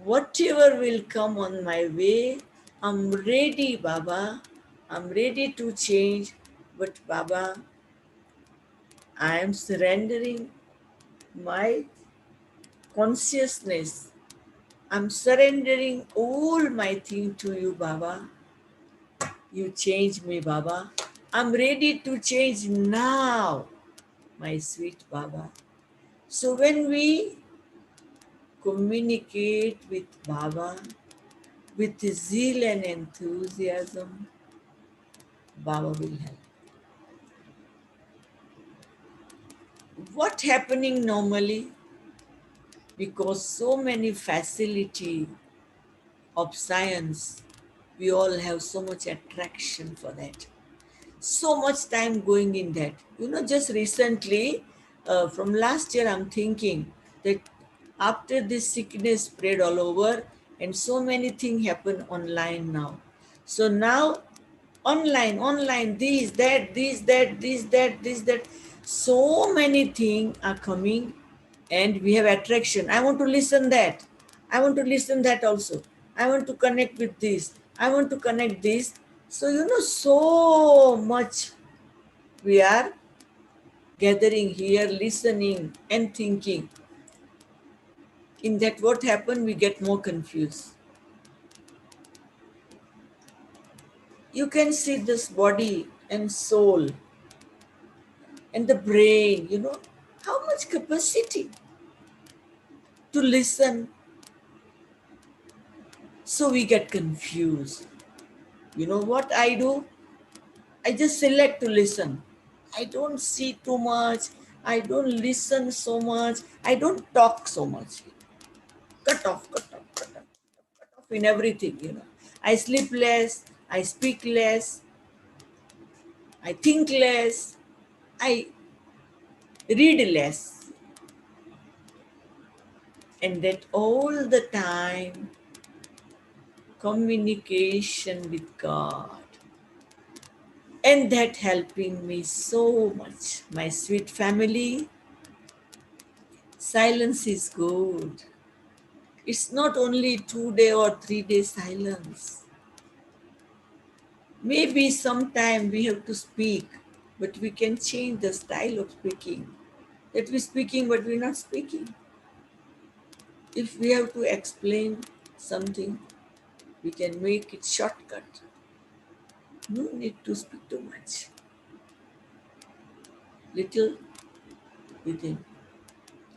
C: Whatever will come on my way, I'm ready, Baba. I'm ready to change. But Baba, I am surrendering my consciousness. I'm surrendering all my thing to you, Baba. You change me, Baba. I'm ready to change now, my sweet Baba. So when we communicate with Baba with zeal and enthusiasm, Baba will help. What happening normally? Because so many facility of science, we all have so much attraction for that. So much time going in that. Just recently, from last year, I'm thinking that after this sickness spread all over, and so many things happen online now. So now, online, this, that. So many things are coming, and we have attraction. I want to listen that. I want to listen that also. I want to connect with this. I want to connect this. So, so much we are gathering here, listening and thinking. In that, what happened? We get more confused. You can see this body and soul and the brain, how much capacity to listen. So we get confused. You know what I do? I just select to listen. I don't see too much. I don't listen so much. I don't talk so much. Cut off, cut off, cut off, cut off in everything, I sleep less, I speak less, I think less, I read less. And that all the time, communication with God. And that helping me so much. My sweet family, silence is good. It's not only 2 day or 3 day silence. Maybe sometime we have to speak, but we can change the style of speaking. That we're speaking, but we're not speaking. If we have to explain something, we can make it shortcut. No need to speak too much. Little within.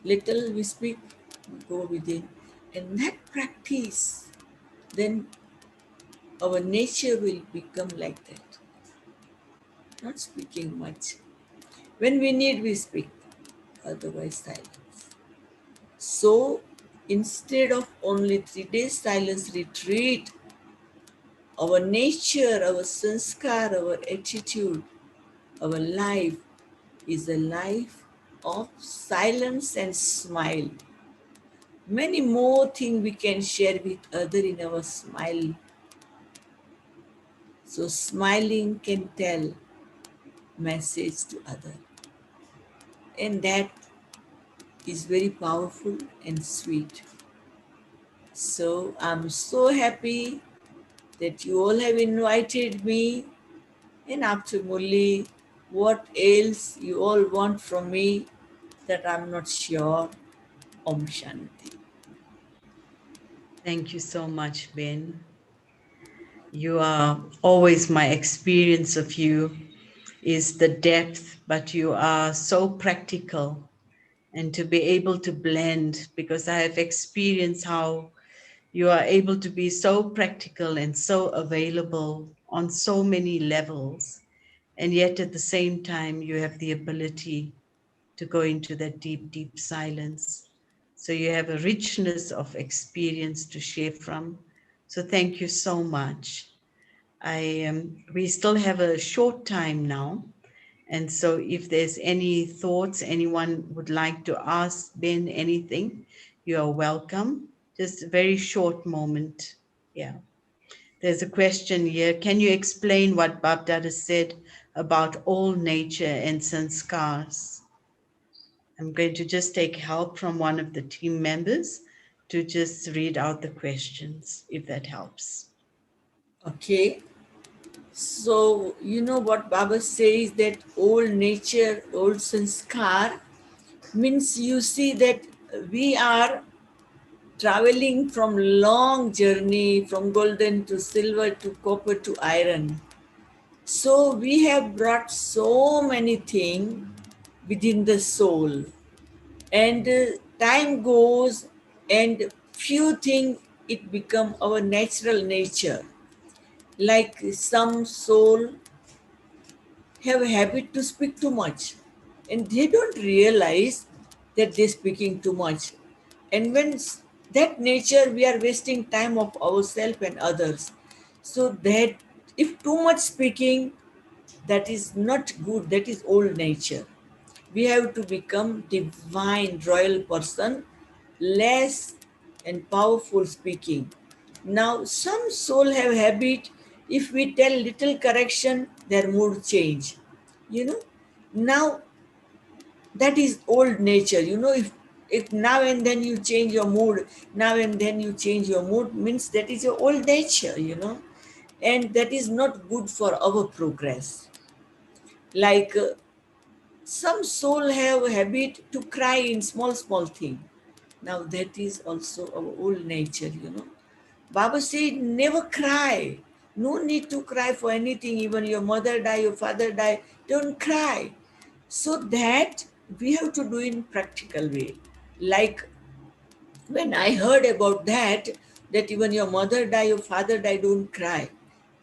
C: Little we speak, we go within. And that practice, then our nature will become like that. Not speaking much. When we need, we speak. Otherwise, silence. So, instead of only 3 days silence retreat, our nature, our sanskar, our attitude, our life is a life of silence and smile. Many more things we can share with other in our smile. So smiling can tell message to other. And that is very powerful and sweet. So I'm so happy that you all have invited me. And after Murli, what else you all want from me that I'm not sure. Om Shanti.
B: Thank you so much, Ben. You are always my experience of you is the depth, but you are so practical, and to be able to blend, because I have experienced how you are able to be so practical and so available on so many levels, and yet at the same time you have the ability to go into that deep, deep silence. So you have a richness of experience to share from. So thank you so much. We still have a short time now. And so if there's any thoughts, anyone would like to ask Ben anything, you are welcome. Just a very short moment. Yeah. There's a question here. Can you explain what Babdada said about all nature and sanskars? I'm going to just take help from one of the team members to just read out the questions, if that helps.
C: Okay. So, you know what Baba says that old nature, old sanskar means you see that we are traveling from long journey from golden to silver to copper to iron. So we have brought so many things within the soul. And time goes and few things it become our natural nature. Like some soul have a habit to speak too much and they don't realize that they're speaking too much. And when that nature, we are wasting time of ourselves and others. So that if too much speaking, that is not good, that is old nature. We have to become divine royal person, less and powerful speaking. Now some soul have habit, if we tell little correction their mood change, you know. Now that is old nature, if now and then you change your mood, now and then you change your mood, means that is your old nature, and that is not good for our progress. Like some soul have a habit to cry in small thing. Now that is also our old nature. Baba said never cry. No need to cry for anything. Even your mother die, your father die, don't cry. So that we have to do in practical way. Like when I heard about that even your mother die, your father die, don't cry,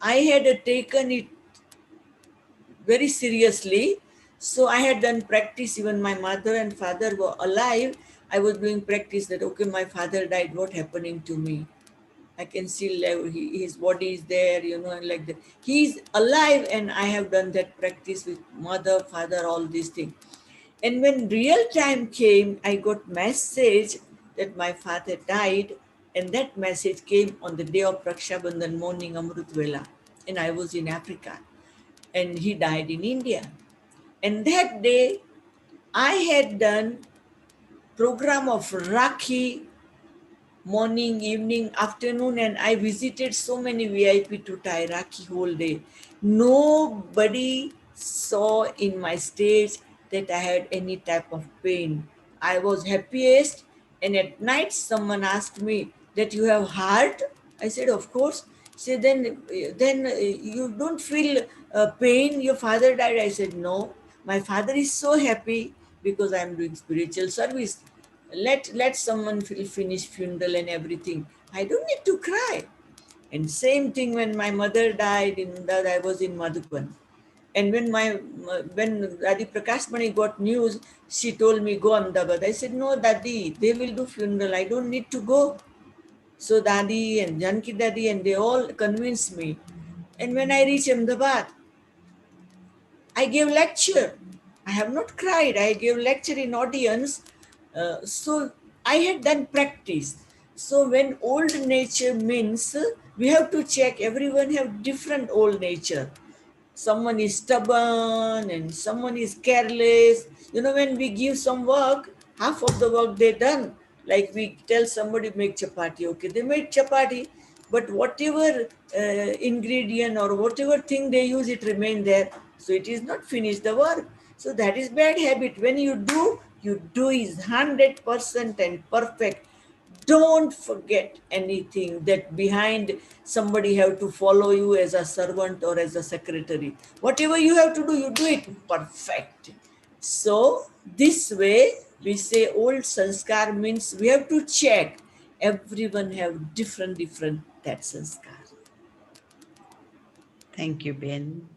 C: I had taken it very seriously. So I had done practice, even my mother and father were alive. I was doing practice that, okay, my father died, what happening to me? I can still, his body is there, and like that. He's alive, and I have done that practice with mother, father, all these things. And when real time came, I got message that my father died, and that message came on the day of Raksha Bandhan morning, Amrut Vela, and I was in Africa, and he died in India. And that day, I had done program of Rakhi morning, evening, afternoon, and I visited so many VIP to tie Rakhi whole day. Nobody saw in my stage that I had any type of pain. I was happiest, and at night someone asked me that you have heart. I said, of course. Say then you don't feel pain. Your father died. I said, no. My father is so happy because I am doing spiritual service. Let someone finish funeral and everything. I don't need to cry. And same thing when my mother died in that I was in Madhuban. And when Dadi Prakash Mani got news, she told me go Ahmedabad. I said, no, Dadi, they will do funeral. I don't need to go. So Dadi and Janki Dadi and they all convinced me. And when I reached Ahmedabad, I gave lecture. I have not cried. I gave lecture in audience. So I had done practice. So when old nature means we have to check. Everyone have different old nature. Someone is stubborn and someone is careless. When we give some work, half of the work they done. Like we tell somebody make chapati, okay, they made chapati, but whatever ingredient or whatever thing they use, it remain there. So it is not finished the work. So that is bad habit. When you do is 100% and perfect. Don't forget anything that behind somebody have to follow you as a servant or as a secretary. Whatever you have to do, you do it perfect. So this way we say old sanskar means we have to check. Everyone have different that sanskar.
B: Thank you, Ben.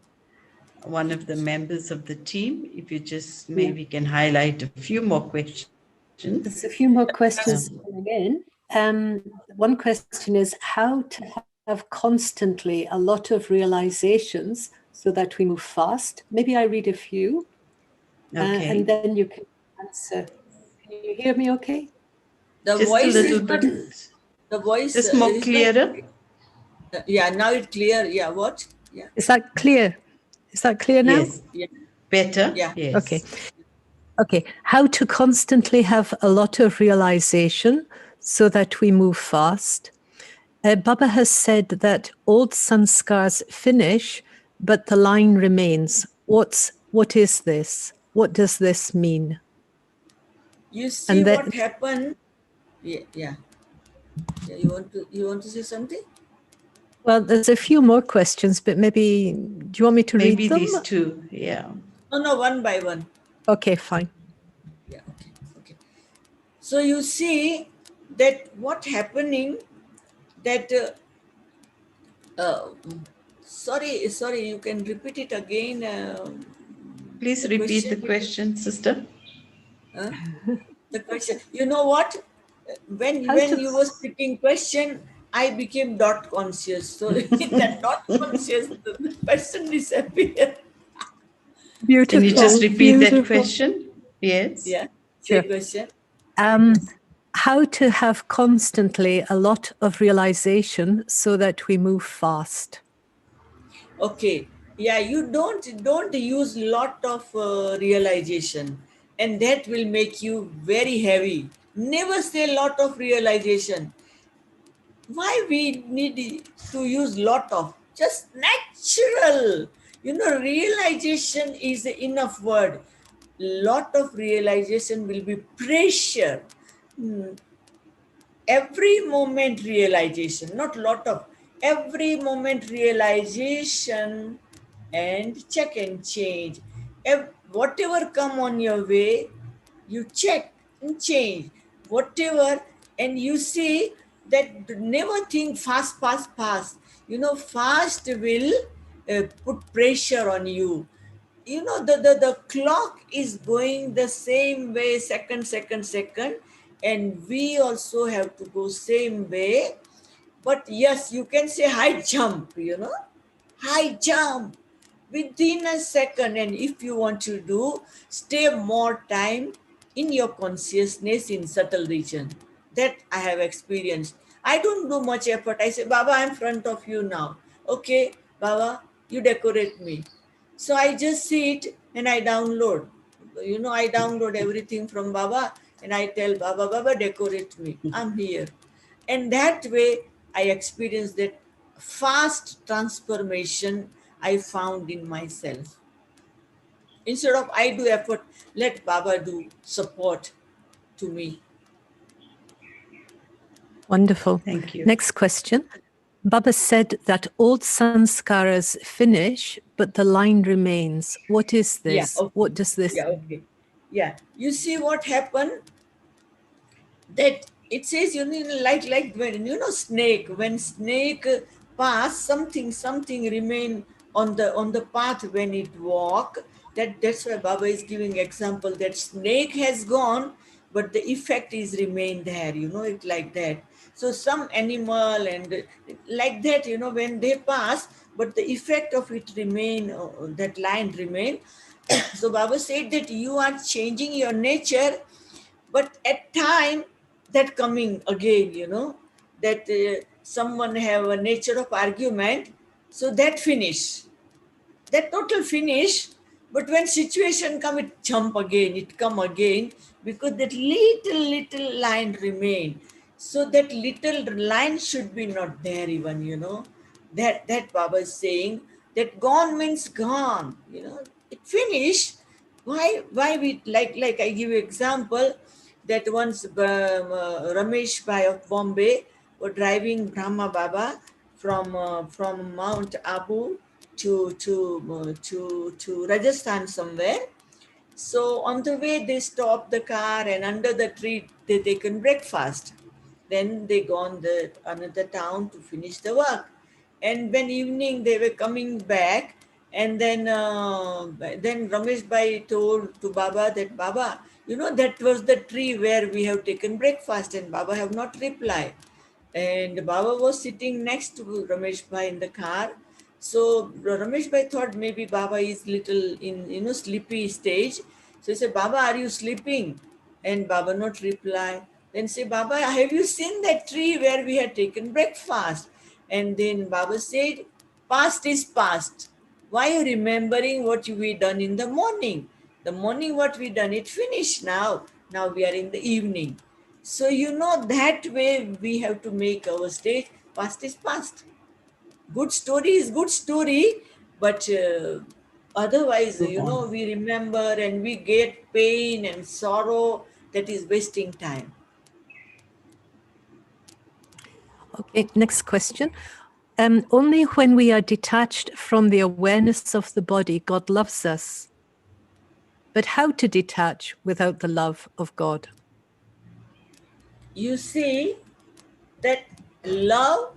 B: One of the members of the team, if you just maybe can highlight a few more questions.
E: There's a few more questions coming in. One question is how to have constantly a lot of realizations so that we move fast. Maybe I read a few, and then you can answer. Can you hear me okay?
C: The
B: just
C: voice
B: a little
C: is
B: bit.
C: The voice
B: just more
C: is
B: clearer.
C: Yeah, now it's clear. Yeah, what? Yeah.
E: Is that clear? Is that clear now?
B: Yes.
C: Yeah.
B: Better?
C: Yeah.
B: Yes.
E: Okay. Okay. How to constantly have a lot of realization so that we move fast. Baba has said that old sanskars finish, but the line remains. What is this? What does this mean?
C: You see what happened? Yeah, yeah. You want to say something?
E: Well, there's a few more questions, but maybe do you want me to read them?
B: Maybe these two, yeah.
C: No, one by one.
E: Okay, fine.
C: Yeah, okay. So you see that what happening that sorry, you can repeat it again.
B: Please repeat the question, sister.
C: The question. You know what? When you were speaking question, I became dot conscious. So that dot conscious, the person disappeared.
E: Beautiful.
B: Can you just repeat that question? Yes.
C: Yeah.
E: Sure.
C: Question.
E: How to have constantly a lot of realization so that we move fast.
C: Okay. Yeah, you don't use lot of realization, and that will make you very heavy. Never say lot of realization. Why we need to use lot of? Just natural. Realization is enough word. Lot of realization will be pressure. Every moment realization, not lot of, every moment realization, and check and change. Whatever come on your way, you check and change. Whatever, and you see that never think fast. Fast will put pressure on you. you know, the clock is going the same way, second, and we also have to go same way. But yes, you can say high jump, you know, high jump within a second. And if you want to do, stay more time in your consciousness in subtle region. That I have experienced. I don't do much effort. I say, Baba, I'm in front of you now. Okay, Baba, you decorate me. So I just sit and I download. You know, I download everything from Baba and I tell Baba, Baba, decorate me. I'm here. And that way, I experienced that fast transformation I found in myself. Instead of I do effort, let Baba do support to me.
E: Wonderful.
B: Thank you.
E: Next question. Baba said that all sanskaras finish, but the line remains. What is
C: Yeah,
E: this?
C: okay.
E: What does this
C: Yeah,
E: mean?
C: okay. Yeah. You see what happened? That it says, you know, like when, you know, snake, when snake pass, something remain on the path when it walk. That's why Baba is giving example that snake has gone, but the effect is remain there, you know, it like that. So some animal and like that, you know, when they pass, but the effect of it remain, that line remain. So Baba said that you are changing your nature, but at time that coming again, you know, that someone have a nature of argument, so that finish, that total finish. But when situation come, it jump again, it come again, because that little line remain. So that little line should be not there even, you know. That Baba is saying that gone means gone, you know, it finished. Why we like I give you example that once Ramesh Bhai of Bombay were driving Brahma Baba from Mount Abu to Rajasthan somewhere. So on the way, they stopped the car, and under the tree they taken breakfast. Then they gone the another town to finish the work. And when evening they were coming back, and then Ramesh Bhai told to Baba that, Baba, you know, that was the tree where we have taken breakfast, and Baba have not replied. And Baba was sitting next to Ramesh Bhai in the car. So Ramesh Bhai thought maybe Baba is little in, you know, sleepy stage. So he said, Baba, are you sleeping? And Baba not reply. Then say, Baba, have you seen that tree where we had taken breakfast? And then Baba said, past is past. Why are you remembering what we done in the morning? The morning what we done, it finished now. Now we are in the evening. So, you know, that way we have to make our state. Past is past. Good story is good story, but otherwise,
B: Move
C: you
B: on.
C: know, we remember and we get pain and sorrow. That is wasting time.
E: Okay, next question. Only when we are detached from the awareness of the body, God loves us. But how to detach without the love of God?
C: You see that love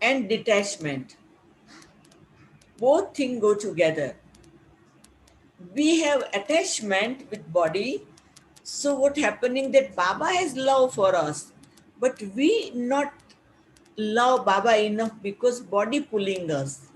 C: and detachment, both things go together. We have attachment with body. So what happening that Baba has love for us, but we not love Baba enough because body pulling us.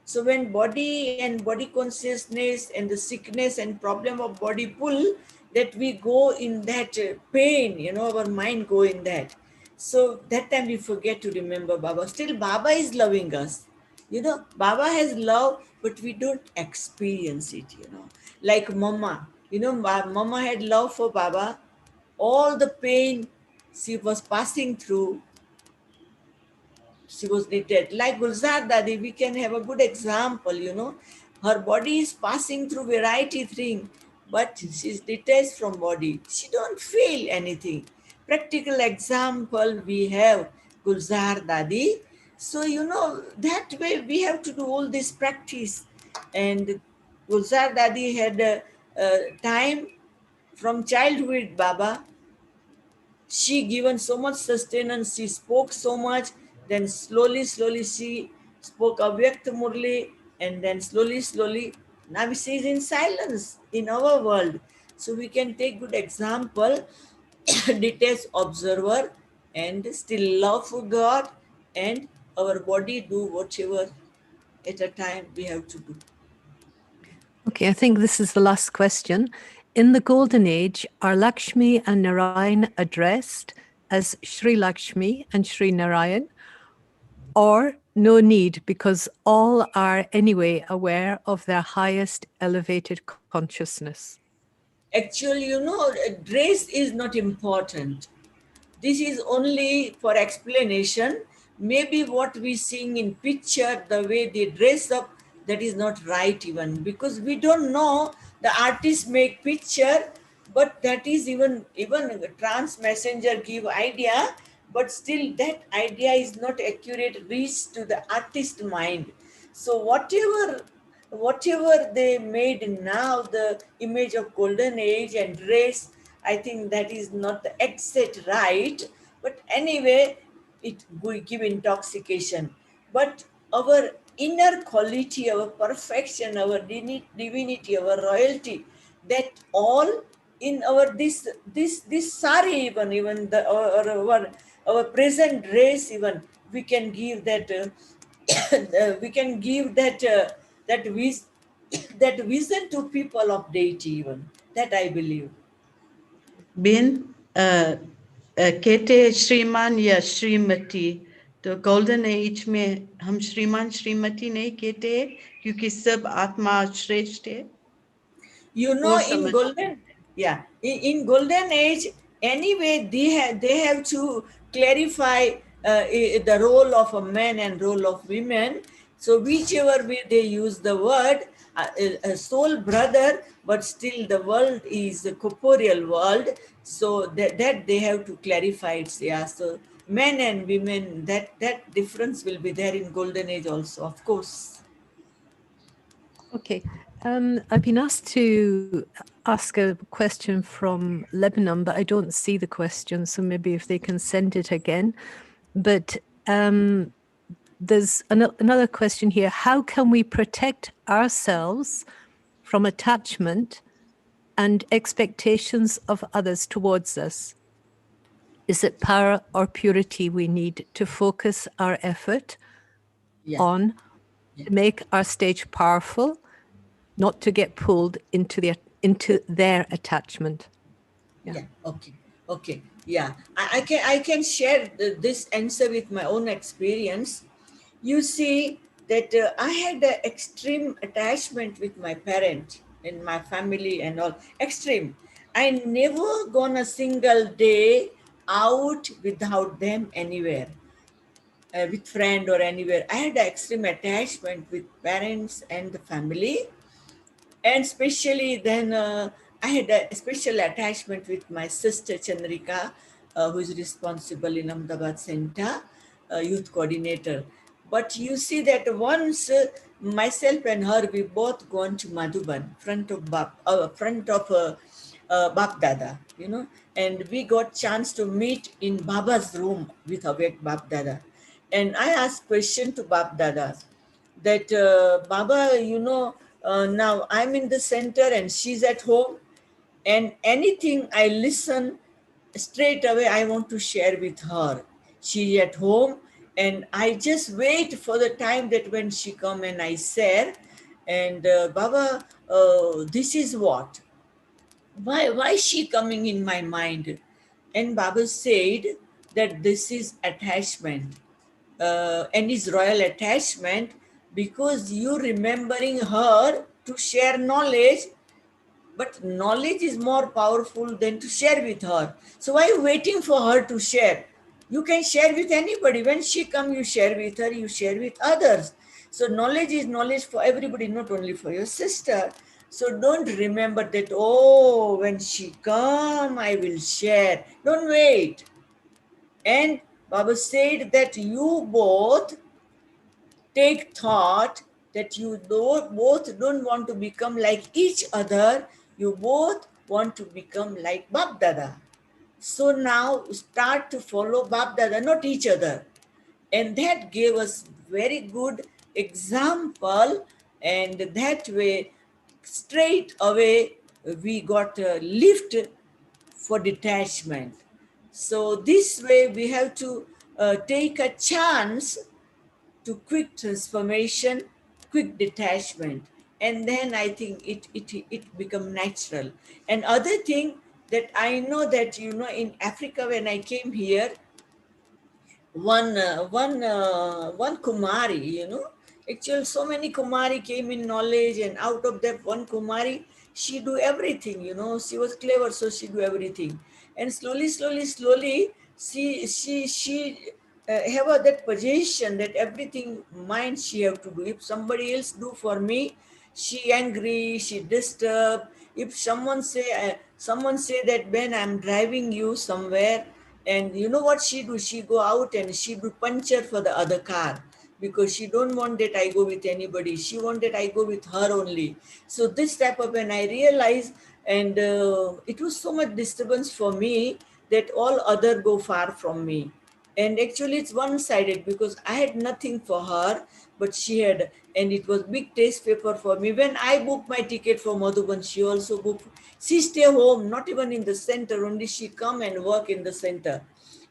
C: So when body and body consciousness and the sickness and problem of body pull, that we go in that pain, you know, our mind go in that. So that time we forget to remember Baba. Still Baba is loving us. You know, Baba has love, but we don't experience it, you know. Like Mama, you know, Mama had love for Baba. All the pain she was passing through, she was detached. Like Gulzar Dadi, we can have a good example, you know. Her body is passing through variety thing, but she's detached from body. She don't feel anything. Practical example we have Gulzar Dadi. So, you know, that way we have to do all this practice. And Gulzar Dadi had a time from childhood, Baba, she given so much sustenance, she spoke so much, then slowly she spoke Avyakt Murli, and then slowly Now she is in silence in our world. So we can take good example, detached observer, and still love for God, and our body do whatever at a time we have to do.
E: Okay, I think this is the last question. In the Golden Age, are Lakshmi and Narayan addressed as Sri Lakshmi and Sri Narayan, or no need because all are anyway aware of their highest elevated consciousness?
C: Actually, dress is not important. This is only for explanation. Maybe what we seeing in picture, the way they dress up, that is not right even, because we don't know. The artists make picture, but that is even a trans messenger give idea, but still that idea is not accurate reach to the artist mind. So whatever they made now, the image of golden age and race, I think that is not the exact right. But anyway, it will give intoxication. But our inner quality, our perfection, our divinity, our royalty, that all in our this sari, even the our present race, even we can give that we can give that vis- that vision to people of deity, even that I believe.
B: Bin, कहते श्रीमान या श्रीमती, तो golden age में हम श्रीमान श्रीमती नहीं कहते क्योंकि सब आत्मा श्रेष्ठ है, वो
C: In
B: समझ।
C: golden, yeah, in golden age, anyway they have to clarify the role of a man and role of women. So whichever way they use the word, a soul brother, but still the world is a corporeal world. So that they have to clarify it. Yeah, so men and women, that difference will be there in golden age also, of course.
E: Okay. I've been asked to ask a question from Lebanon, but I don't see the question, so maybe if they can send it again. But there's another question here. How can we protect ourselves from attachment and expectations of others towards us? Is it power or purity we need to focus our effort
C: Yeah.
E: on
C: Yeah.
E: to make our stage powerful, not to get pulled into their attachment?
C: Yeah. Okay. Yeah. I can share this answer with my own experience. You see that I had an extreme attachment with my parent and my family and all. Extreme. I never gone a single day out without them anywhere, with friend or anywhere. I had an extreme attachment with parents and the family, and especially then I had a special attachment with my sister Chandrika, who is responsible in Ahmedabad Center, youth coordinator. But you see that once myself and her, we both gone to Madhuban, front of Bap Dada, and we got chance to meet in Baba's room with Avek Bap Dada. And I asked question to Bap Dada that, Baba, now I'm in the center and she's at home, and anything I listen straight away, I want to share with her. She's at home, and I just wait for the time that when she come and I share. And Baba, this is what? Why is she coming in my mind? And Baba said that this is attachment, and is royal attachment, because you remembering her to share knowledge, but knowledge is more powerful than to share with her. So why are you waiting for her to share? You can share with anybody. When she come, you share with her, you share with others. So knowledge is knowledge for everybody, not only for your sister. So don't remember that, oh, when she come, I will share. Don't wait. And Baba said that you both take thought that you both don't want to become like each other. You both want to become like Bab Dada. So now start to follow Bab Dada, not each other. And that gave us very good example. And that way, straight away we got a lift for detachment. So this way we have to take a chance to quick transformation, quick detachment, and then I think it become natural. And other thing that I know, that in Africa, when I came here, one Kumari, actually so many Kumari came in knowledge, and out of that one Kumari, she do everything, she was clever, so she do everything. And slowly, she have that position that everything mind she have to do. If somebody else do for me, she angry, she disturb. If someone say that, when I'm driving you somewhere, and you know what she do, she go out and she do puncture for the other car, because she don't want that I go with anybody, she want that I go with her only. So this type of, when I realized, and it was so much disturbance for me, that all other go far from me. And actually it's one-sided, because I had nothing for her, but she had. And it was big taste paper for me. When I booked my ticket for Madhuban, she also booked. She stay home, not even in the center, only she come and work in the center.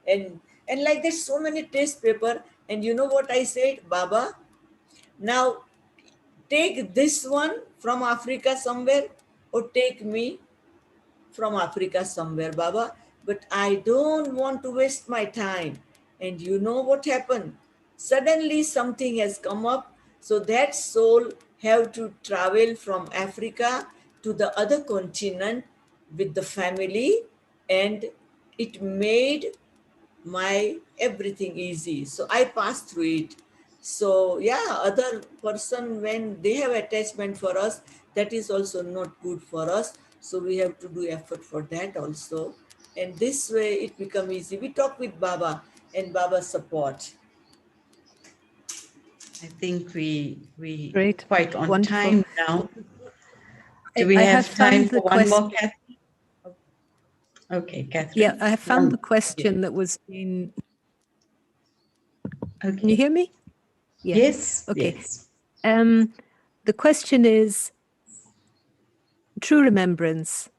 C: And like there's so many taste paper. And you know what I said? Baba, now take this one from Africa somewhere, or take me from Africa somewhere, Baba, but I don't want to waste my time. And you know what happened? Suddenly something has come up, so that soul have to travel from Africa to the other continent with the family, and it made my everything easy. So I passed through it. So yeah, other person, when they have attachment for us, that is also not good for us. So we have to do effort for that also. And this way it become easy. We talk with Baba, and Baba support.
B: I think we
E: Great.
B: quite on
E: Wonderful.
B: time now. Do we
E: I have
B: have time
E: found
B: for
E: the
B: one more,
E: question.
B: Kathy? Okay,
E: Yeah,
B: Catherine.
E: I have found the
B: Yeah.
E: question that was in. Can you
B: Okay.
E: hear me? Yeah.
B: Yes.
E: Okay.
B: Yes.
E: The question is, true remembrance,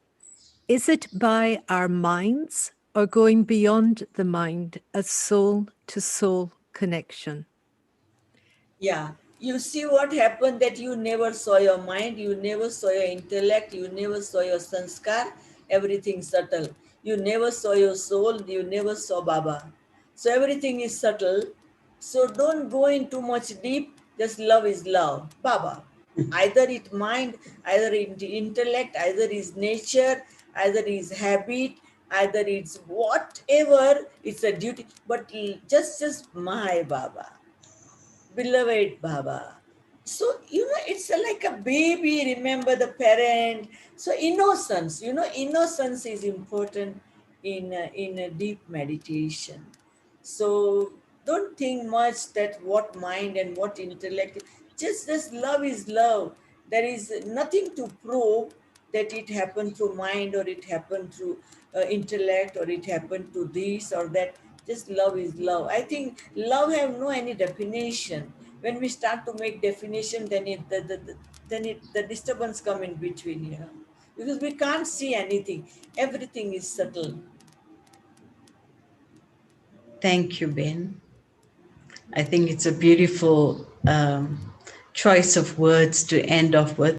E: is it by our minds or going beyond the mind, a soul to soul connection?
C: Yeah, you see what happened, that you never saw your mind, you never saw your intellect, you never saw your sanskar, everything subtle. You never saw your soul, you never saw Baba. So everything is subtle. So don't go in too much deep, just love is love. Baba. Either it mind, either it intellect, either is nature, either is habit, either it's whatever, it's a duty, but just my Baba, beloved Baba. So, it's like a baby, remember the parent. So, innocence, innocence is important in a deep meditation. So, don't think much that what mind and what intellect. Just love is love. There is nothing to prove that it happened through mind, or it happened through intellect, or it happened to this or that. Just love is love. I think love have no any definition. When we start to make definition, then the disturbance come in between, because we can't see anything. Everything is subtle.
B: Thank you, Ben. I think it's a beautiful choice of words to end off with.